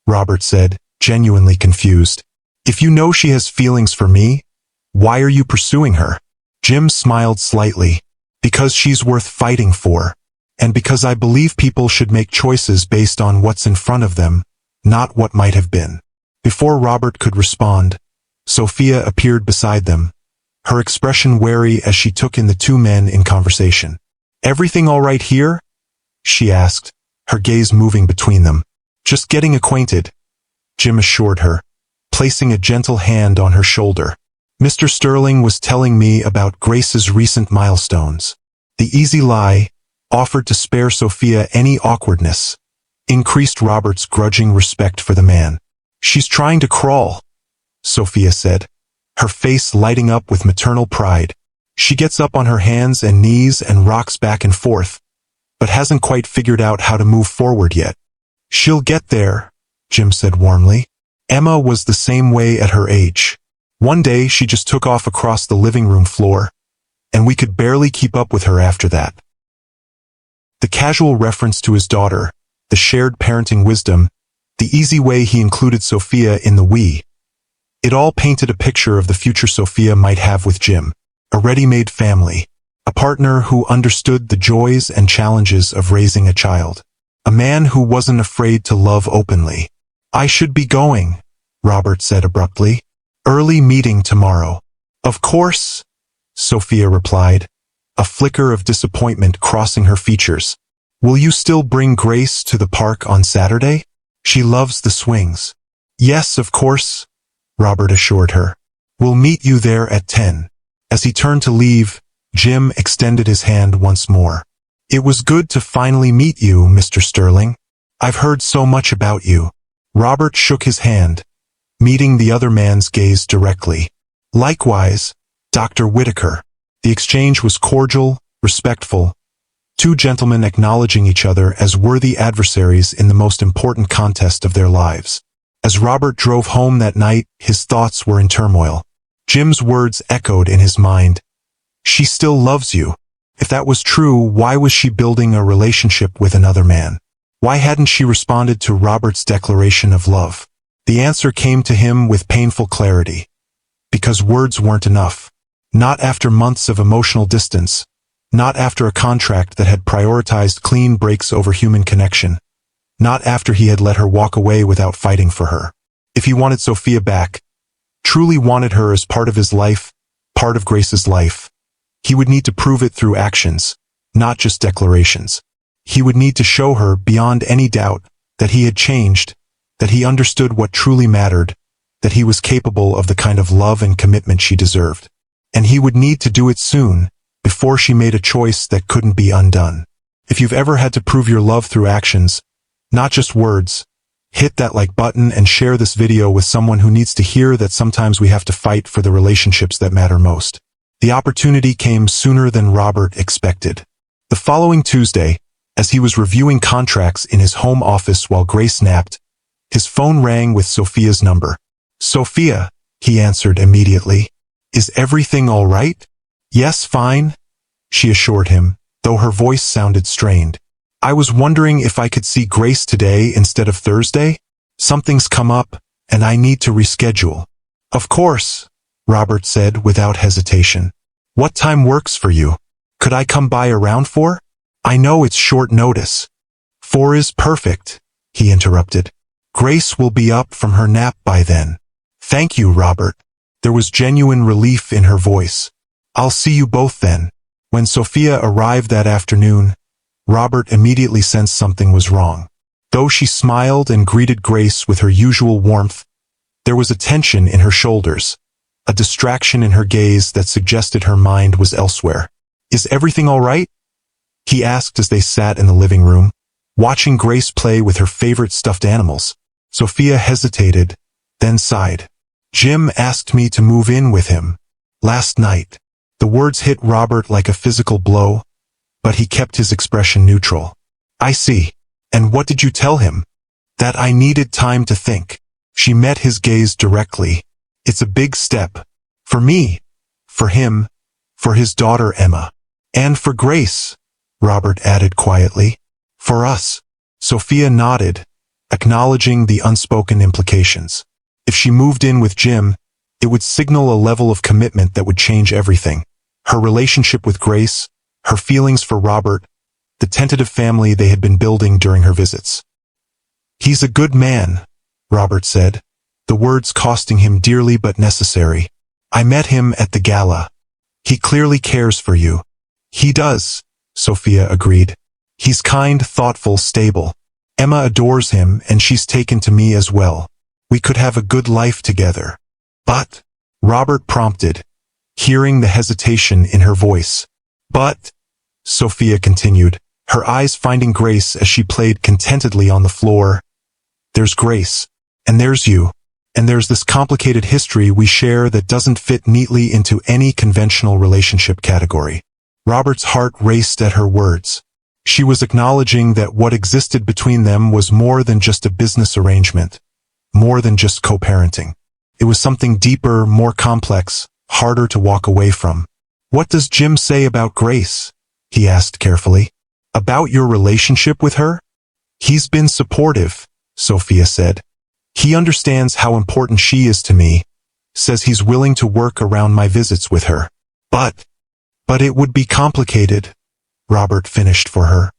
Robert said, genuinely confused. If you know she has feelings for me, why are you pursuing her? Jim smiled slightly. Because she's worth fighting for. And because I believe people should make choices based on what's in front of them, not what might have been. Before Robert could respond, Sophia appeared beside them, her expression wary as she took in the two men in conversation. Everything all right here? She asked, her gaze moving between them. Just getting acquainted, Jim assured her, placing a gentle hand on her shoulder. Mr. Sterling was telling me about Grace's recent milestones. The easy lie, offered to spare Sophia any awkwardness, increased Robert's grudging respect for the man. She's trying to crawl, Sophia said, her face lighting up with maternal pride. She gets up on her hands and knees and rocks back and forth, but hasn't quite figured out how to move forward yet. She'll get there, Jim said warmly. Emma was the same way at her age. One day she just took off across the living room floor, and we could barely keep up with her after that. The casual reference to his daughter, the shared parenting wisdom, the easy way he included Sophia in the we. It all painted a picture of the future Sophia might have with Jim, a ready-made family, a partner who understood the joys and challenges of raising a child, a man who wasn't afraid to love openly. I should be going, Robert said abruptly. Early meeting tomorrow. Of course, Sophia replied, a flicker of disappointment crossing her features. Will you still bring Grace to the park on Saturday? She loves the swings. Yes, of course, Robert assured her. We'll meet you there at 10. As he turned to leave, Jim extended his hand once more. It was good to finally meet you, Mr. Sterling. I've heard so much about you. Robert shook his hand, meeting the other man's gaze directly. Likewise, Dr. Whitaker. The exchange was cordial, respectful, two gentlemen acknowledging each other as worthy adversaries in the most important contest of their lives. As Robert drove home that night, his thoughts were in turmoil. Jim's words echoed in his mind. She still loves you. If that was true, why was she building a relationship with another man? Why hadn't she responded to Robert's declaration of love? The answer came to him with painful clarity. Because words weren't enough. Not after months of emotional distance. Not after a contract that had prioritized clean breaks over human connection. Not after he had let her walk away without fighting for her. If he wanted Sophia back, truly wanted her as part of his life, part of Grace's life, he would need to prove it through actions, not just declarations. He would need to show her beyond any doubt that he had changed, that he understood what truly mattered, that he was capable of the kind of love and commitment she deserved. And he would need to do it soon, before she made a choice that couldn't be undone. If you've ever had to prove your love through actions, not just words, hit that like button and share this video with someone who needs to hear that sometimes we have to fight for the relationships that matter most. The opportunity came sooner than Robert expected. The following Tuesday, as he was reviewing contracts in his home office while Grace napped, his phone rang with Sophia's number. "Sophia," he answered immediately. "Is everything all right?" "Yes, fine," she assured him, though her voice sounded strained. "I was wondering if I could see Grace today instead of Thursday? Something's come up, and I need to reschedule." "Of course," Robert said without hesitation. "What time works for you? Could I come by around 4? I know it's short notice." "4 is perfect," he interrupted. "Grace will be up from her nap by then." "Thank you, Robert." There was genuine relief in her voice. "I'll see you both then." When Sophia arrived that afternoon, Robert immediately sensed something was wrong. Though she smiled and greeted Grace with her usual warmth, there was a tension in her shoulders, a distraction in her gaze that suggested her mind was elsewhere. "Is everything all right?" he asked as they sat in the living room, watching Grace play with her favorite stuffed animals. Sophia hesitated, then sighed. "Jim asked me to move in with him last night." The words hit Robert like a physical blow, but he kept his expression neutral. "I see. And what did you tell him?" "That I needed time to think." She met his gaze directly. "It's a big step. For me, for him, for his daughter Emma. And for Grace," Robert added quietly. "For us." Sophia nodded, acknowledging the unspoken implications. If she moved in with Jim, it would signal a level of commitment that would change everything. Her relationship with Grace, her feelings for Robert, the tentative family they had been building during her visits. "He's a good man," Robert said, the words costing him dearly but necessary. "I met him at the gala. He clearly cares for you." "He does," Sophia agreed. "He's kind, thoughtful, stable. Emma adores him and she's taken to me as well. We could have a good life together." "But," Robert prompted, hearing the hesitation in her voice. "But," Sophia continued, her eyes finding Grace as she played contentedly on the floor. "There's Grace. And there's you. And there's this complicated history we share that doesn't fit neatly into any conventional relationship category." Robert's heart raced at her words. She was acknowledging that what existed between them was more than just a business arrangement, more than just co-parenting. It was something deeper, more complex, harder to walk away from. "What does Jim say about Grace?" he asked carefully. "About your relationship with her?" "He's been supportive," Sophia said. "He understands how important she is to me, says he's willing to work around my visits with her. But it would be complicated," Robert finished for her.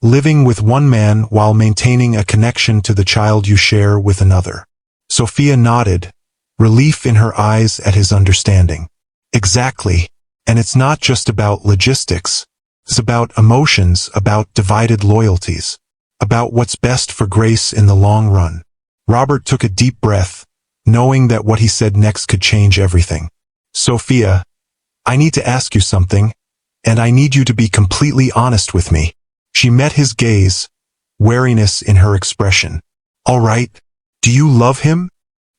"Living with one man while maintaining a connection to the child you share with another." Sophia nodded, relief in her eyes at his understanding. "Exactly. And it's not just about logistics. It's about emotions, about divided loyalties, about what's best for Grace in the long run." Robert took a deep breath, knowing that what he said next could change everything. "Sophia, I need to ask you something, and I need you to be completely honest with me." She met his gaze, wariness in her expression. "All right. Do you love him?"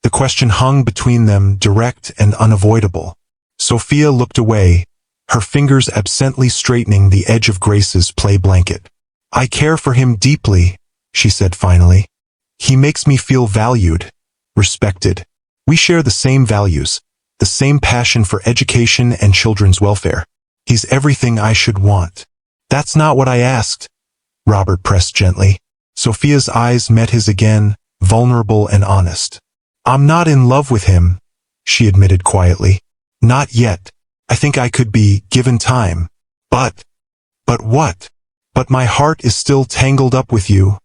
The question hung between them, direct and unavoidable. Sophia looked away, her fingers absently straightening the edge of Grace's play blanket. "I care for him deeply," she said finally. "He makes me feel valued, respected. We share the same values, the same passion for education and children's welfare. He's everything I should want." "That's not what I asked," Robert pressed gently. Sophia's eyes met his again, vulnerable and honest. I'm not in love with him, she admitted quietly. Not yet. I think I could be, given time. But what? But my heart is still tangled up with you,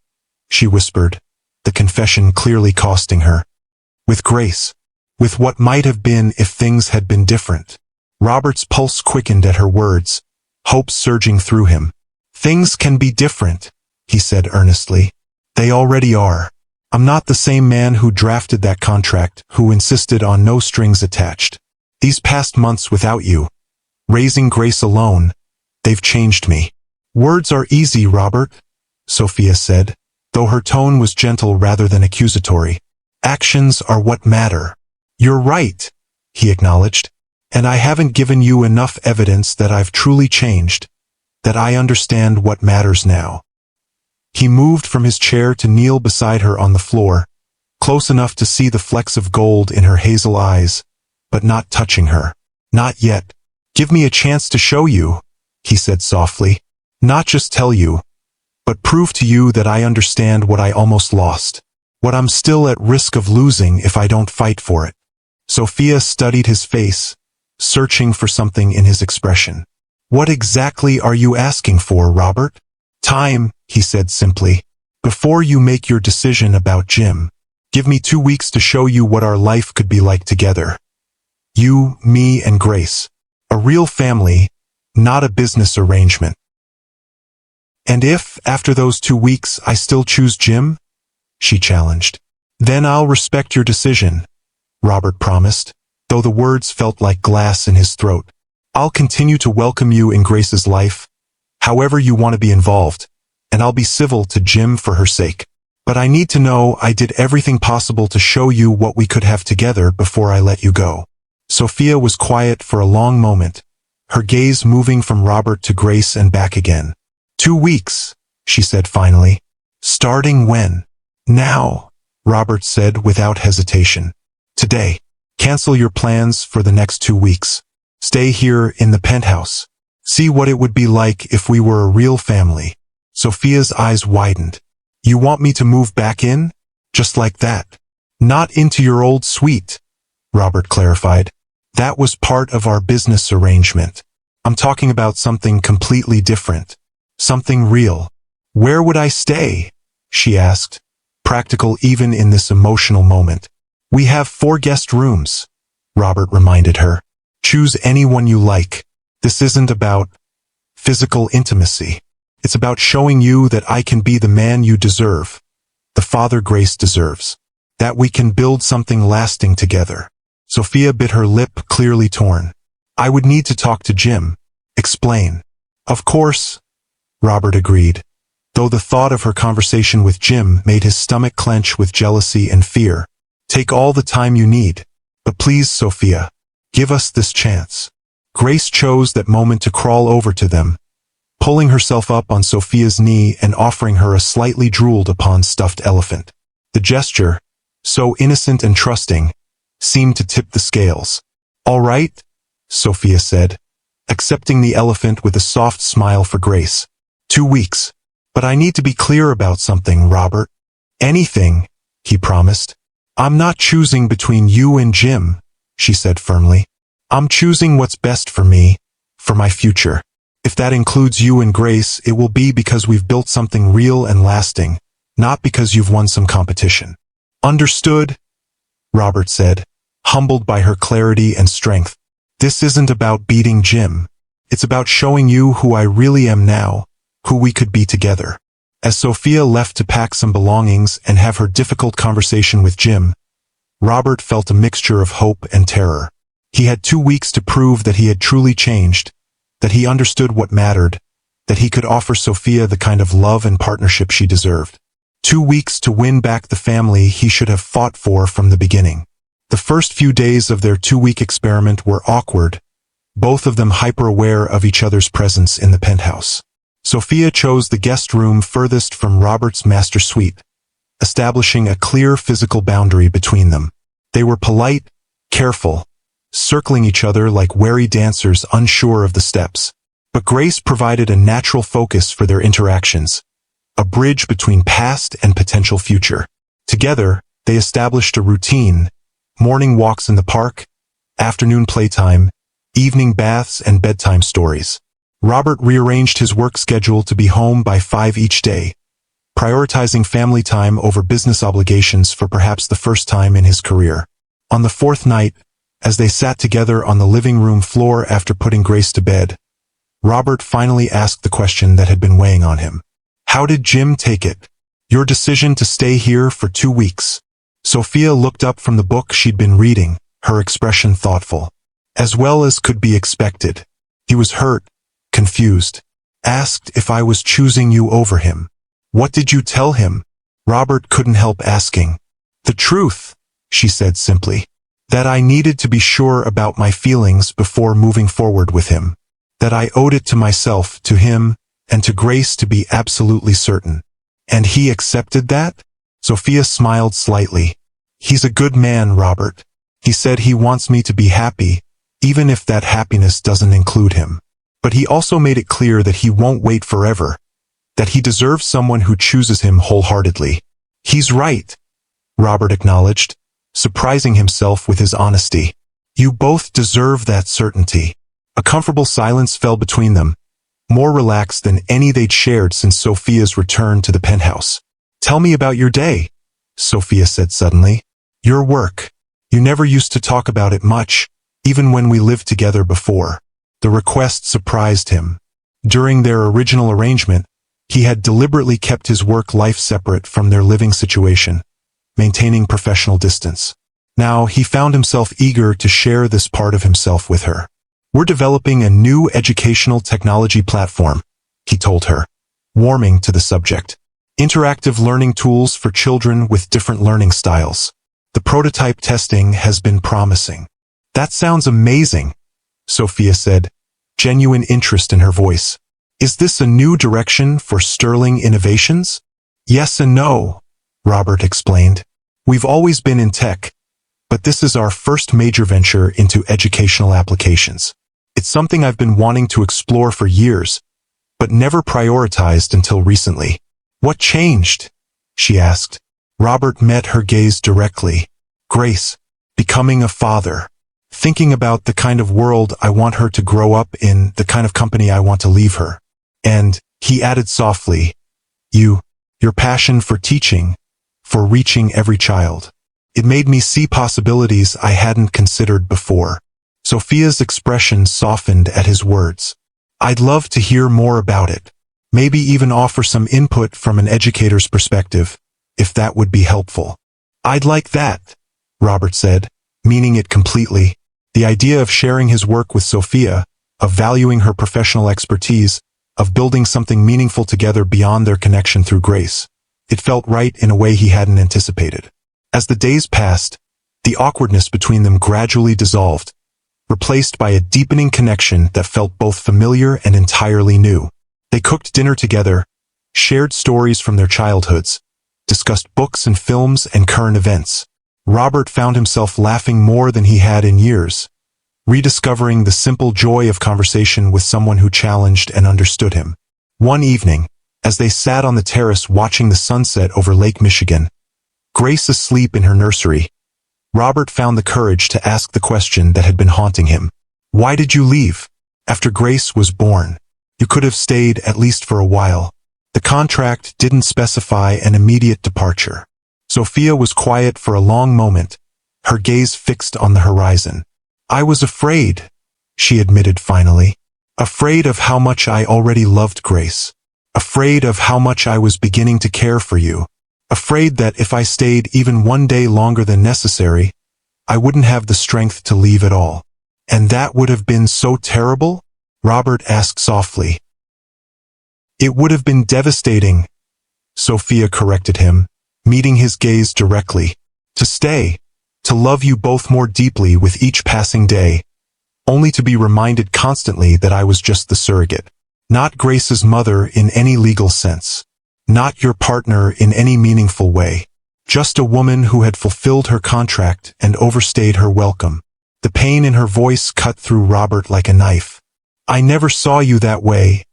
she whispered, the confession clearly costing her. With Grace. With what might have been if things had been different. Robert's pulse quickened at her words, hope surging through him. Things can be different, he said earnestly. They already are. I'm not the same man who drafted that contract, who insisted on no strings attached. These past months without you, raising Grace alone, they've changed me. Words are easy, Robert, Sophia said, though her tone was gentle rather than accusatory. Actions are what matter. You're right, he acknowledged, and I haven't given you enough evidence that I've truly changed, that I understand what matters now. He moved from his chair to kneel beside her on the floor, close enough to see the flecks of gold in her hazel eyes, but not touching her. Not yet. Give me a chance to show you, he said softly. Not just tell you, but prove to you that I understand what I almost lost, what I'm still at risk of losing if I don't fight for it. Sophia studied his face, searching for something in his expression. What exactly are you asking for, Robert? Time, he said simply. Before you make your decision about Jim, give me 2 weeks to show you what our life could be like together. You, me, and Grace. A real family, not a business arrangement. And if, after those 2 weeks, I still choose Jim? She challenged. Then I'll respect your decision, Robert promised, though the words felt like glass in his throat. I'll continue to welcome you in Grace's life, however you want to be involved, and I'll be civil to Jim for her sake. But I need to know I did everything possible to show you what we could have together before I let you go. Sophia was quiet for a long moment, her gaze moving from Robert to Grace and back again. 2 weeks, she said finally. Starting when? Now, Robert said without hesitation. Today. Cancel your plans for the next 2 weeks. Stay here in the penthouse. See what it would be like if we were a real family. Sophia's eyes widened. You want me to move back in? Just like that? Not into your old suite, Robert clarified. That was part of our business arrangement. I'm talking about something completely different. Something real. Where would I stay? She asked, practical even in this emotional moment. We have 4 guest rooms, Robert reminded her. Choose anyone you like. This isn't about physical intimacy. It's about showing you that I can be the man you deserve, the father Grace deserves, that we can build something lasting together. Sophia bit her lip, clearly torn. I would need to talk to Jim. Explain. Of course, Robert agreed, though the thought of her conversation with Jim made his stomach clench with jealousy and fear. Take all the time you need, but please, Sophia, give us this chance. Grace chose that moment to crawl over to them, pulling herself up on Sophia's knee and offering her a slightly drooled upon stuffed elephant. The gesture, so innocent and trusting, seemed to tip the scales. All right, Sophia said, accepting the elephant with a soft smile for Grace. 2 weeks. But I need to be clear about something, Robert. Anything, he promised. I'm not choosing between you and Jim, she said firmly. I'm choosing what's best for me, for my future. If that includes you and Grace, it will be because we've built something real and lasting, not because you've won some competition. Understood? Robert said, humbled by her clarity and strength. This isn't about beating Jim. It's about showing you who I really am now, who we could be together. As Sophia left to pack some belongings and have her difficult conversation with Jim, Robert felt a mixture of hope and terror. He had 2 weeks to prove that he had truly changed, that he understood what mattered, that he could offer Sophia the kind of love and partnership she deserved. 2 weeks to win back the family he should have fought for from the beginning. The first few days of their 2-week experiment were awkward, both of them hyper-aware of each other's presence in the penthouse. Sophia chose the guest room furthest from Robert's master suite, establishing a clear physical boundary between them. They were polite, careful, circling each other like wary dancers unsure of the steps. But Grace provided a natural focus for their interactions, a bridge between past and potential future. Together, they established a routine: morning walks in the park, afternoon playtime, evening baths, and bedtime stories. Robert rearranged his work schedule to be home by 5 each day, prioritizing family time over business obligations for perhaps the first time in his career. On the fourth night, as they sat together on the living room floor after putting Grace to bed, Robert finally asked the question that had been weighing on him. "How did Jim take it? Your decision to stay here for 2 weeks?" Sophia looked up from the book she'd been reading, her expression thoughtful. "As well as could be expected. He was hurt, confused. Asked if I was choosing you over him." "What did you tell him?" Robert couldn't help asking. "The truth," she said simply. "That I needed to be sure about my feelings before moving forward with him. That I owed it to myself, to him, and to Grace to be absolutely certain." "And he accepted that?" Sophia smiled slightly. "He's a good man, Robert. He said he wants me to be happy, even if that happiness doesn't include him. But he also made it clear that he won't wait forever, that he deserves someone who chooses him wholeheartedly." "He's right," Robert acknowledged, surprising himself with his honesty. "You both deserve that certainty." A comfortable silence fell between them, more relaxed than any they'd shared since Sophia's return to the penthouse. "Tell me about your day," Sophia said suddenly. "Your work. You never used to talk about it much, even when we lived together before." The request surprised him. During their original arrangement, he had deliberately kept his work life separate from their living situation, maintaining professional distance. Now he found himself eager to share this part of himself with her. "We're developing a new educational technology platform," he told her, warming to the subject. "Interactive learning tools for children with different learning styles. The prototype testing has been promising." "That sounds amazing," Sophia said, genuine interest in her voice. "Is this a new direction for Sterling Innovations?" "Yes and no," Robert explained. "We've always been in tech, but this is our first major venture into educational applications. It's something I've been wanting to explore for years, but never prioritized until recently." "What changed?" she asked. Robert met her gaze directly. "Grace. Becoming a father. Thinking about the kind of world I want her to grow up in, the kind of company I want to leave her. And," he added softly, your passion for teaching, for reaching every child. It made me see possibilities I hadn't considered before." Sophia's expression softened at his words. "I'd love to hear more about it. Maybe even offer some input from an educator's perspective, if that would be helpful." "I'd like that," Robert said, meaning it completely. The idea of sharing his work with Sophia, of valuing her professional expertise, of building something meaningful together beyond their connection through Grace. It felt right in a way he hadn't anticipated. As the days passed, the awkwardness between them gradually dissolved, replaced by a deepening connection that felt both familiar and entirely new. They cooked dinner together, shared stories from their childhoods, discussed books and films and current events. Robert found himself laughing more than he had in years, rediscovering the simple joy of conversation with someone who challenged and understood him. One evening, as they sat on the terrace watching the sunset over Lake Michigan, Grace asleep in her nursery, Robert found the courage to ask the question that had been haunting him. "Why did you leave? After Grace was born. You could have stayed at least for a while." The contract didn't specify an immediate departure. Sophia was quiet for a long moment, her gaze fixed on the horizon. "I was afraid," she admitted finally. "Afraid of how much I already loved Grace. Afraid of how much I was beginning to care for you. Afraid that if I stayed even one day longer than necessary, I wouldn't have the strength to leave at all." "And that would have been so terrible?" Robert asked softly. "It would have been devastating," Sophia corrected him, meeting his gaze directly. "To stay, to love you both more deeply with each passing day, only to be reminded constantly that I was just the surrogate. Not Grace's mother in any legal sense. Not your partner in any meaningful way. Just a woman who had fulfilled her contract and overstayed her welcome." The pain in her voice cut through Robert like a knife. "I never saw you that way,"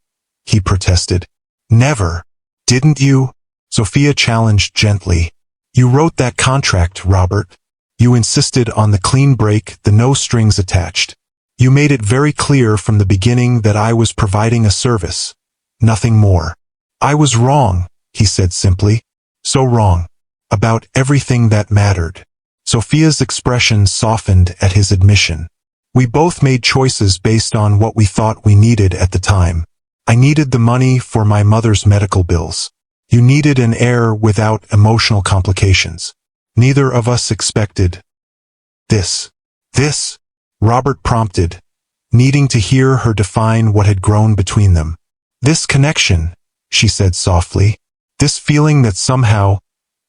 he protested. "Never. Didn't you? Sophia challenged gently. You wrote that contract, Robert. You insisted on the clean break, the no strings attached. You made it very clear from the beginning that I was providing a service. Nothing more. I was wrong, he said simply. So wrong. About everything that mattered. Sophia's expression softened at his admission. We both made choices based on what we thought we needed at the time. I needed the money for my mother's medical bills. You needed an heir without emotional complications. Neither of us expected this. This, Robert prompted, needing to hear her define what had grown between them. This connection, she said softly. This feeling that somehow,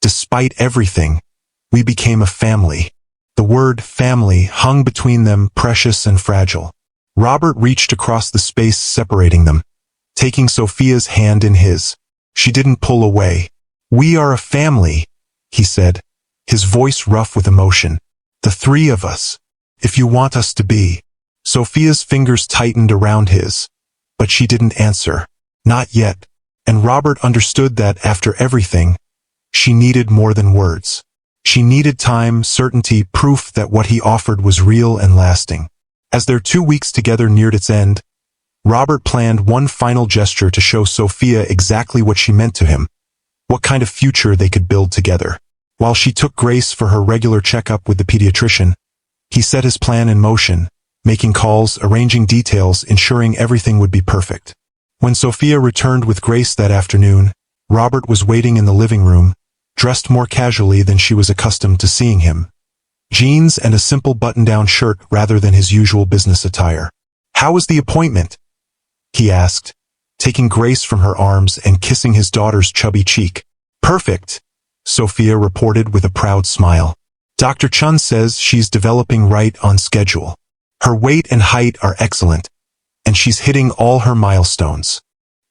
despite everything, we became a family. The word family hung between them, precious and fragile. Robert reached across the space separating them, taking Sophia's hand in his. She didn't pull away. We are a family, he said, his voice rough with emotion. The three of us. If you want us to be. Sophia's fingers tightened around his, but she didn't answer. Not yet. And Robert understood that after everything, she needed more than words. She needed time, certainty, proof that what he offered was real and lasting. As their 2 weeks together neared its end, Robert planned one final gesture to show Sophia exactly what she meant to him, what kind of future they could build together. While she took Grace for her regular checkup with the pediatrician, he set his plan in motion, making calls, arranging details, ensuring everything would be perfect. When Sophia returned with Grace that afternoon, Robert was waiting in the living room, dressed more casually than she was accustomed to seeing him. Jeans and a simple button-down shirt rather than his usual business attire. How was the appointment? He asked, taking Grace from her arms and kissing his daughter's chubby cheek. Perfect, Sophia reported with a proud smile. Dr. Chun says she's developing right on schedule. Her weight and height are excellent, and she's hitting all her milestones.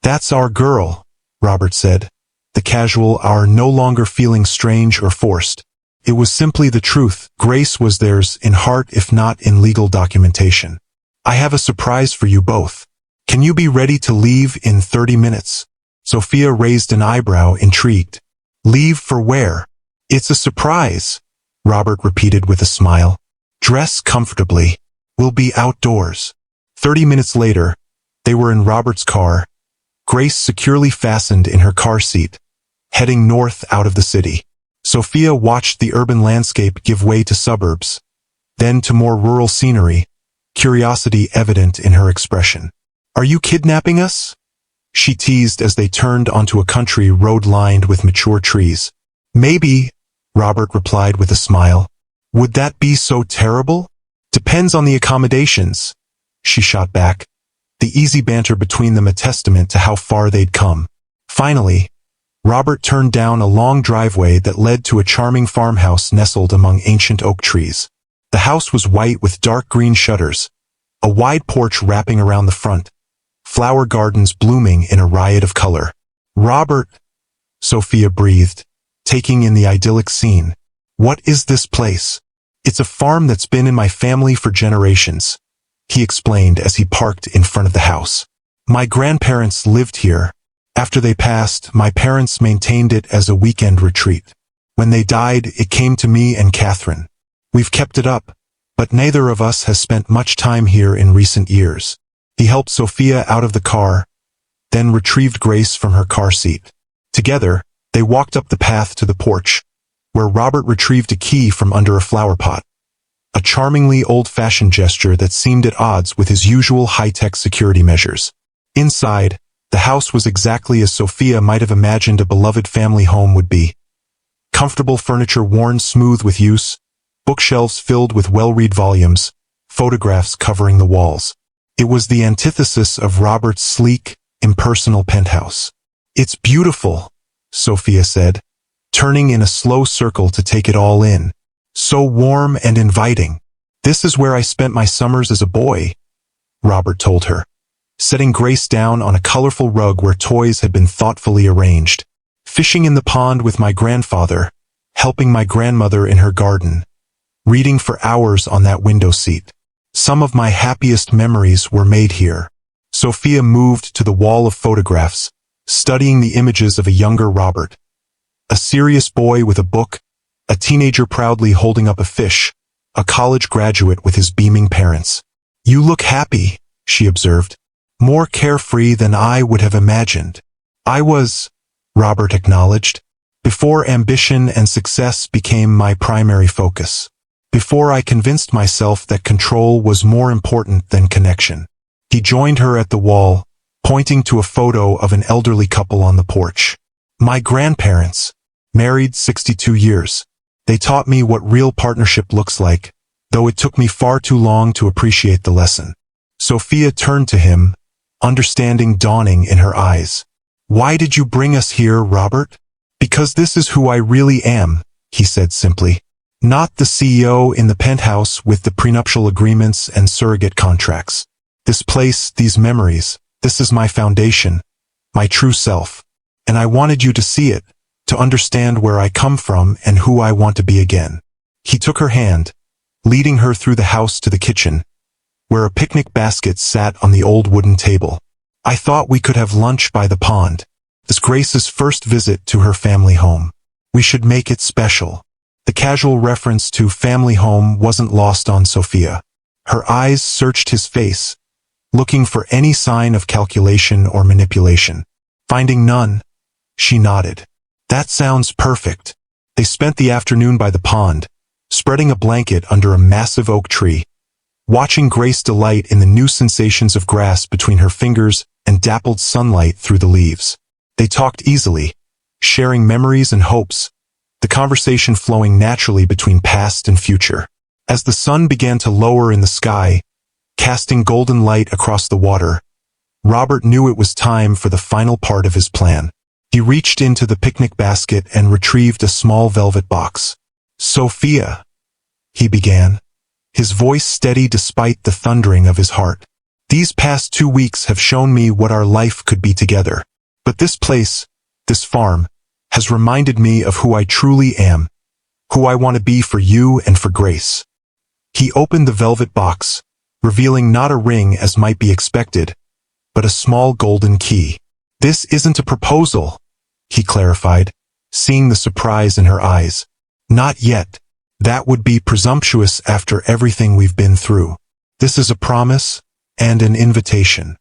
That's our girl, Robert said. The casual are no longer feeling strange or forced. It was simply the truth. Grace was theirs in heart if not in legal documentation. I have a surprise for you both. Can you be ready to leave in 30 minutes? Sophia raised an eyebrow, intrigued. Leave for where? It's a surprise, Robert repeated with a smile. Dress comfortably. We'll be outdoors. 30 minutes later, they were in Robert's car, Grace securely fastened in her car seat, heading north out of the city. Sophia watched the urban landscape give way to suburbs, then to more rural scenery, curiosity evident in her expression. Are you kidnapping us? She teased as they turned onto a country road lined with mature trees. Maybe, Robert replied with a smile. Would that be so terrible? Depends on the accommodations, she shot back, the easy banter between them a testament to how far they'd come. Finally, Robert turned down a long driveway that led to a charming farmhouse nestled among ancient oak trees. The house was white with dark green shutters, a wide porch wrapping around the front, flower gardens blooming in a riot of color. Robert, Sophia breathed, taking in the idyllic scene. What is this place? It's a farm that's been in my family for generations, he explained as he parked in front of the house. My grandparents lived here. After they passed, my parents maintained it as a weekend retreat. When they died, it came to me and Catherine. We've kept it up, but neither of us has spent much time here in recent years. He helped Sophia out of the car, then retrieved Grace from her car seat. Together, they walked up the path to the porch, where Robert retrieved a key from under a flower pot. A charmingly old-fashioned gesture that seemed at odds with his usual high-tech security measures. Inside, the house was exactly as Sophia might have imagined a beloved family home would be. Comfortable furniture worn smooth with use, bookshelves filled with well-read volumes, photographs covering the walls. It was the antithesis of Robert's sleek, impersonal penthouse. It's beautiful, Sophia said, turning in a slow circle to take it all in. So warm and inviting. This is where I spent my summers as a boy, Robert told her, setting Grace down on a colorful rug where toys had been thoughtfully arranged. Fishing in the pond with my grandfather, helping my grandmother in her garden, reading for hours on that window seat. Some of my happiest memories were made here. Sophia moved to the wall of photographs, studying the images of a younger Robert. A serious boy with a book, a teenager proudly holding up a fish, a college graduate with his beaming parents. "You look happy," she observed. "More carefree than I would have imagined." "I was," Robert acknowledged, "before ambition and success became my primary focus. Before I convinced myself that control was more important than connection." He joined her at the wall, pointing to a photo of an elderly couple on the porch. "My grandparents, married 62 years. They taught me what real partnership looks like, though it took me far too long to appreciate the lesson." Sophia turned to him, understanding dawning in her eyes. "Why did you bring us here, Robert?" "Because this is who I really am," he said simply. "Not the CEO in the penthouse with the prenuptial agreements and surrogate contracts. This place, these memories, this is my foundation, my true self. And I wanted you to see it, to understand where I come from and who I want to be again." He took her hand, leading her through the house to the kitchen, where a picnic basket sat on the old wooden table. "I thought we could have lunch by the pond. This Grace's first visit to her family home. We should make it special." The casual reference to family home wasn't lost on Sophia. Her eyes searched his face, looking for any sign of calculation or manipulation. Finding none, she nodded. "That sounds perfect." They spent the afternoon by the pond, spreading a blanket under a massive oak tree, watching Grace delight in the new sensations of grass between her fingers and dappled sunlight through the leaves. They talked easily, sharing memories and hopes, the conversation flowing naturally between past and future. As the sun began to lower in the sky, casting golden light across the water, Robert knew it was time for the final part of his plan. He reached into the picnic basket and retrieved a small velvet box. "Sophia," he began, his voice steady despite the thundering of his heart. "These past 2 weeks have shown me what our life could be together. But this place, this farm, has reminded me of who I truly am, who I want to be for you and for Grace." He opened the velvet box, revealing not a ring as might be expected, but a small golden key. "This isn't a proposal," he clarified, seeing the surprise in her eyes. "Not yet. That would be presumptuous after everything we've been through. This is a promise and an invitation."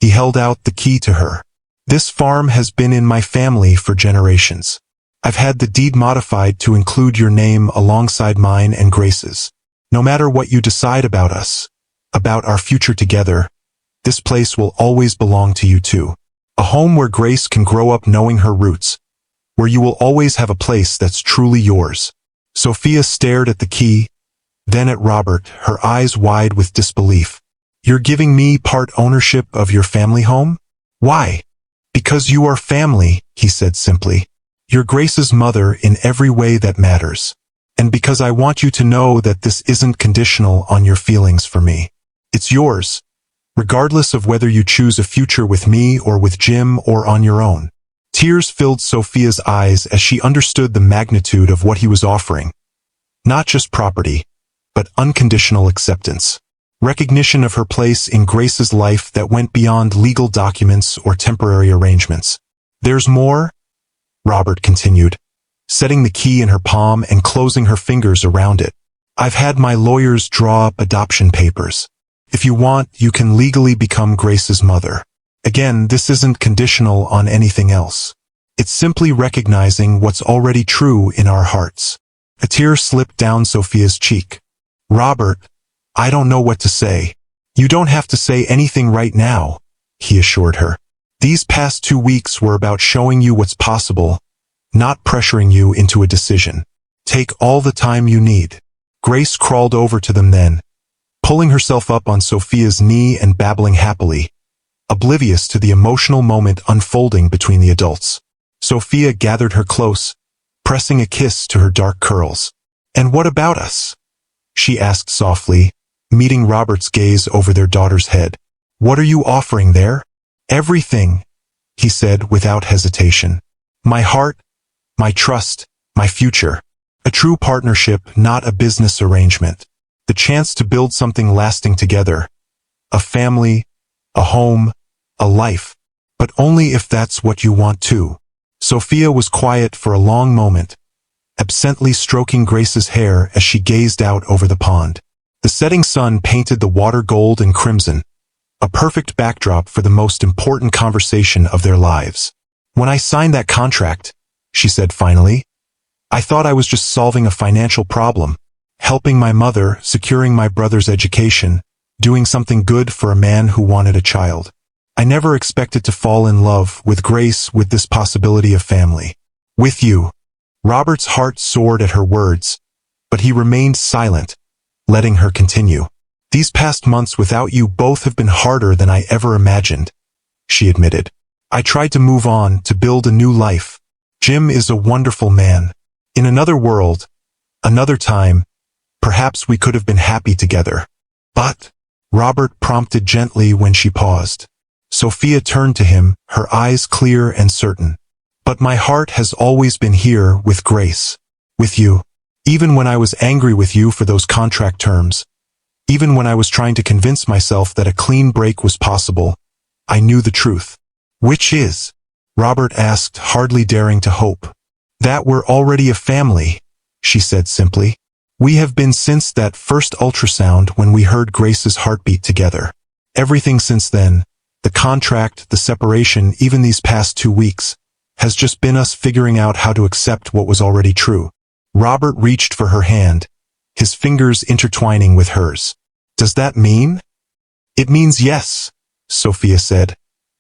He held out the key to her. "This farm has been in my family for generations. I've had the deed modified to include your name alongside mine and Grace's. No matter what you decide about us, about our future together, this place will always belong to you too. A home where Grace can grow up knowing her roots, where you will always have a place that's truly yours." Sophia stared at the key, then at Robert, her eyes wide with disbelief. "You're giving me part ownership of your family home?" "Why?" "Because you are family," he said simply. "You're Grace's mother in every way that matters. And because I want you to know that this isn't conditional on your feelings for me. It's yours, regardless of whether you choose a future with me or with Jim or on your own." Tears filled Sophia's eyes as she understood the magnitude of what he was offering. Not just property, but unconditional acceptance. Recognition of her place in Grace's life that went beyond legal documents or temporary arrangements. "There's more," Robert continued, setting the key in her palm and closing her fingers around it. "I've had my lawyers draw up adoption papers. If you want, you can legally become Grace's mother. Again, this isn't conditional on anything else. It's simply recognizing what's already true in our hearts." A tear slipped down Sophia's cheek. "Robert, I don't know what to say." "You don't have to say anything right now," he assured her. "These past 2 weeks were about showing you what's possible, not pressuring you into a decision. Take all the time you need." Grace crawled over to them then, pulling herself up on Sophia's knee and babbling happily, oblivious to the emotional moment unfolding between the adults. Sophia gathered her close, pressing a kiss to her dark curls. "And what about us?" she asked softly, meeting Robert's gaze over their daughter's head. "What are you offering there?" "Everything," he said without hesitation. "My heart, my trust, my future. A true partnership, not a business arrangement. The chance to build something lasting together. A family, a home, a life." But only if that's what you want to. Sophia was quiet for a long moment, absently stroking Grace's hair as she gazed out over the pond. The setting sun painted the water gold and crimson, a perfect backdrop for the most important conversation of their lives. When I signed that contract, she said finally, I thought I was just solving a financial problem, helping my mother, securing my brother's education, doing something good for a man who wanted a child. I never expected to fall in love with Grace, with this possibility of family. With you. Robert's heart soared at her words, but he remained silent, letting her continue. These past months without you both have been harder than I ever imagined, she admitted. I tried to move on, to build a new life. Jim is a wonderful man. In another world, another time, perhaps we could have been happy together. But, Robert prompted gently when she paused. Sophia turned to him, her eyes clear and certain. But my heart has always been here with Grace. With you. Even when I was angry with you for those contract terms. Even when I was trying to convince myself that a clean break was possible, I knew the truth. Which is? Robert asked, hardly daring to hope. That we're already a family, she said simply. We have been since that first ultrasound when we heard Grace's heartbeat together. Everything since then, the contract, the separation, even these past 2 weeks, has just been us figuring out how to accept what was already true. Robert reached for her hand, his fingers intertwining with hers. Does that mean? It means yes, Sophia said,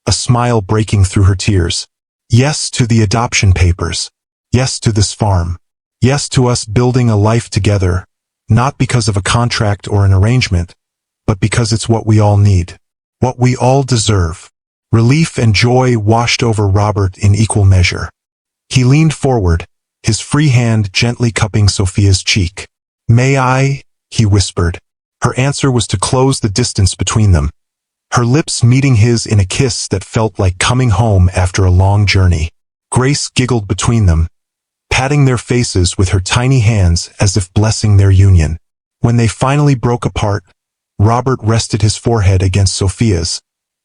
a smile breaking through her tears. Yes to the adoption papers. Yes to this farm. Yes to us building a life together, not because of a contract or an arrangement, but because it's what we all need. What we all deserve. Relief and joy washed over Robert in equal measure. He leaned forward, his free hand gently cupping Sophia's cheek. May I? He whispered. Her answer was to close the distance between them, her lips meeting his in a kiss that felt like coming home after a long journey. Grace giggled between them, patting their faces with her tiny hands as if blessing their union. When they finally broke apart, Robert rested his forehead against Sophia's,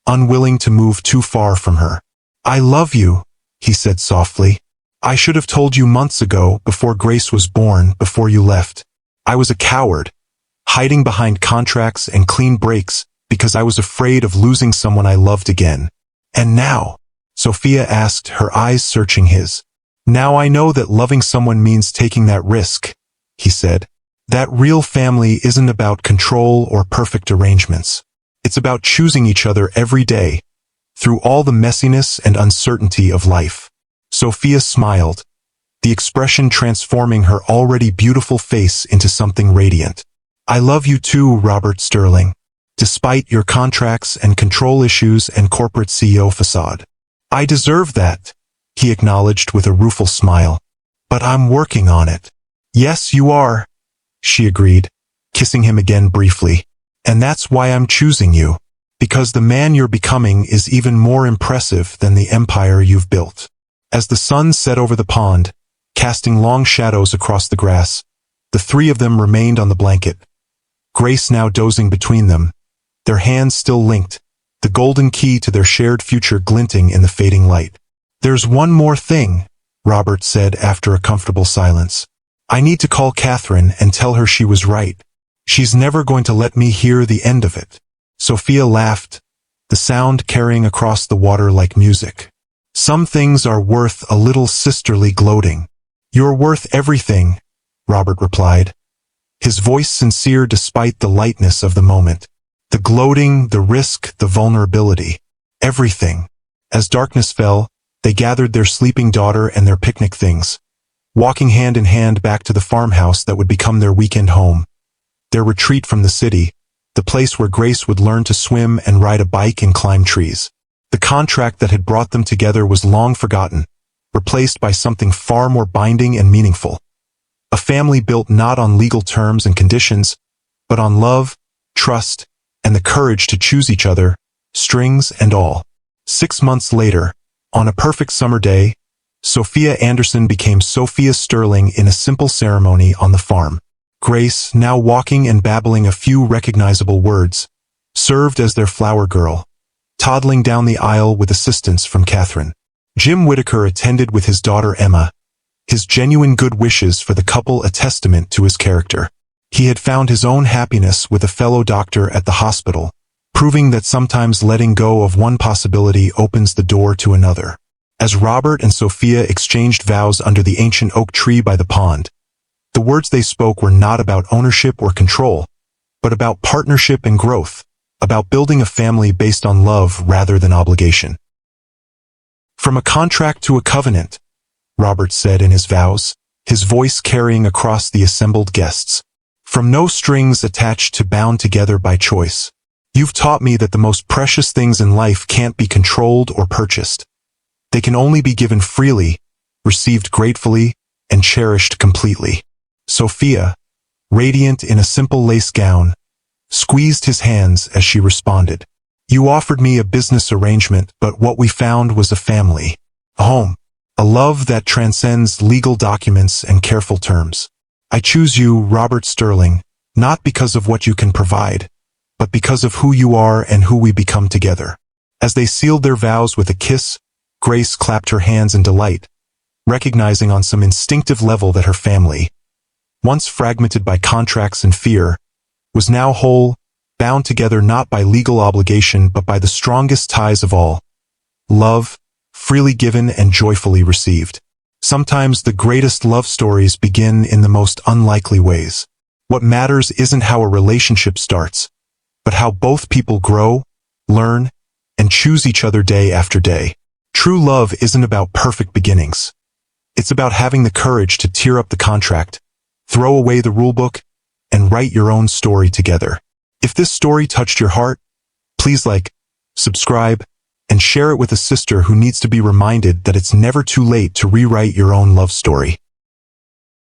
unwilling to move too far from her. I love you, he said softly. I should have told you months ago, before Grace was born, before you left. I was a coward, hiding behind contracts and clean breaks because I was afraid of losing someone I loved again. And now? Sophia asked, her eyes searching his. Now I know that loving someone means taking that risk, he said. That real family isn't about control or perfect arrangements. It's about choosing each other every day, through all the messiness and uncertainty of life. Sophia smiled, the expression transforming her already beautiful face into something radiant. I love you too, Robert Sterling, despite your contracts and control issues and corporate CEO facade. I deserve that, he acknowledged with a rueful smile. But I'm working on it. Yes, you are, she agreed, kissing him again briefly. And that's why I'm choosing you, because the man you're becoming is even more impressive than the empire you've built. As the sun set over the pond, casting long shadows across the grass, the three of them remained on the blanket, Grace now dozing between them, their hands still linked, the golden key to their shared future glinting in the fading light. There's one more thing, Robert said after a comfortable silence. I need to call Catherine and tell her she was right. She's never going to let me hear the end of it. Sophia laughed, the sound carrying across the water like music. Some things are worth a little sisterly gloating. You're worth everything, Robert replied, his voice sincere despite the lightness of the moment. The gloating, the risk, the vulnerability. Everything. As darkness fell, they gathered their sleeping daughter and their picnic things, walking hand in hand back to the farmhouse that would become their weekend home. Their retreat from the city, the place where Grace would learn to swim and ride a bike and climb trees. The contract that had brought them together was long forgotten, replaced by something far more binding and meaningful. A family built not on legal terms and conditions, but on love, trust, and the courage to choose each other, strings and all. 6 months later, on a perfect summer day, Sophia Anderson became Sophia Sterling in a simple ceremony on the farm. Grace, now walking and babbling a few recognizable words, served as their flower girl, toddling down the aisle with assistance from Catherine. Jim Whitaker attended with his daughter Emma, his genuine good wishes for the couple a testament to his character. He had found his own happiness with a fellow doctor at the hospital, proving that sometimes letting go of one possibility opens the door to another. As Robert and Sophia exchanged vows under the ancient oak tree by the pond, the words they spoke were not about ownership or control, but about partnership and growth, about building a family based on love rather than obligation. From a contract to a covenant, Robert said in his vows, his voice carrying across the assembled guests. From no strings attached to bound together by choice. You've taught me that the most precious things in life can't be controlled or purchased. They can only be given freely, received gratefully, and cherished completely. Sophia, radiant in a simple lace gown, squeezed his hands as she responded. You offered me a business arrangement, but what we found was a family, a home, a love that transcends legal documents and careful terms. I choose you, Robert Sterling, not because of what you can provide, but because of who you are and who we become together. As they sealed their vows with a kiss, Grace clapped her hands in delight, recognizing on some instinctive level that her family, once fragmented by contracts and fear, was now whole, bound together not by legal obligation but by the strongest ties of all, love, freely given and joyfully received. Sometimes the greatest love stories begin in the most unlikely ways. What matters isn't how a relationship starts, but how both people grow, learn, and choose each other day after day. True love isn't about perfect beginnings. It's about having the courage to tear up the contract, throw away the rulebook, and write your own story together. If this story touched your heart, please like, subscribe, and share it with a sister who needs to be reminded that it's never too late to rewrite your own love story.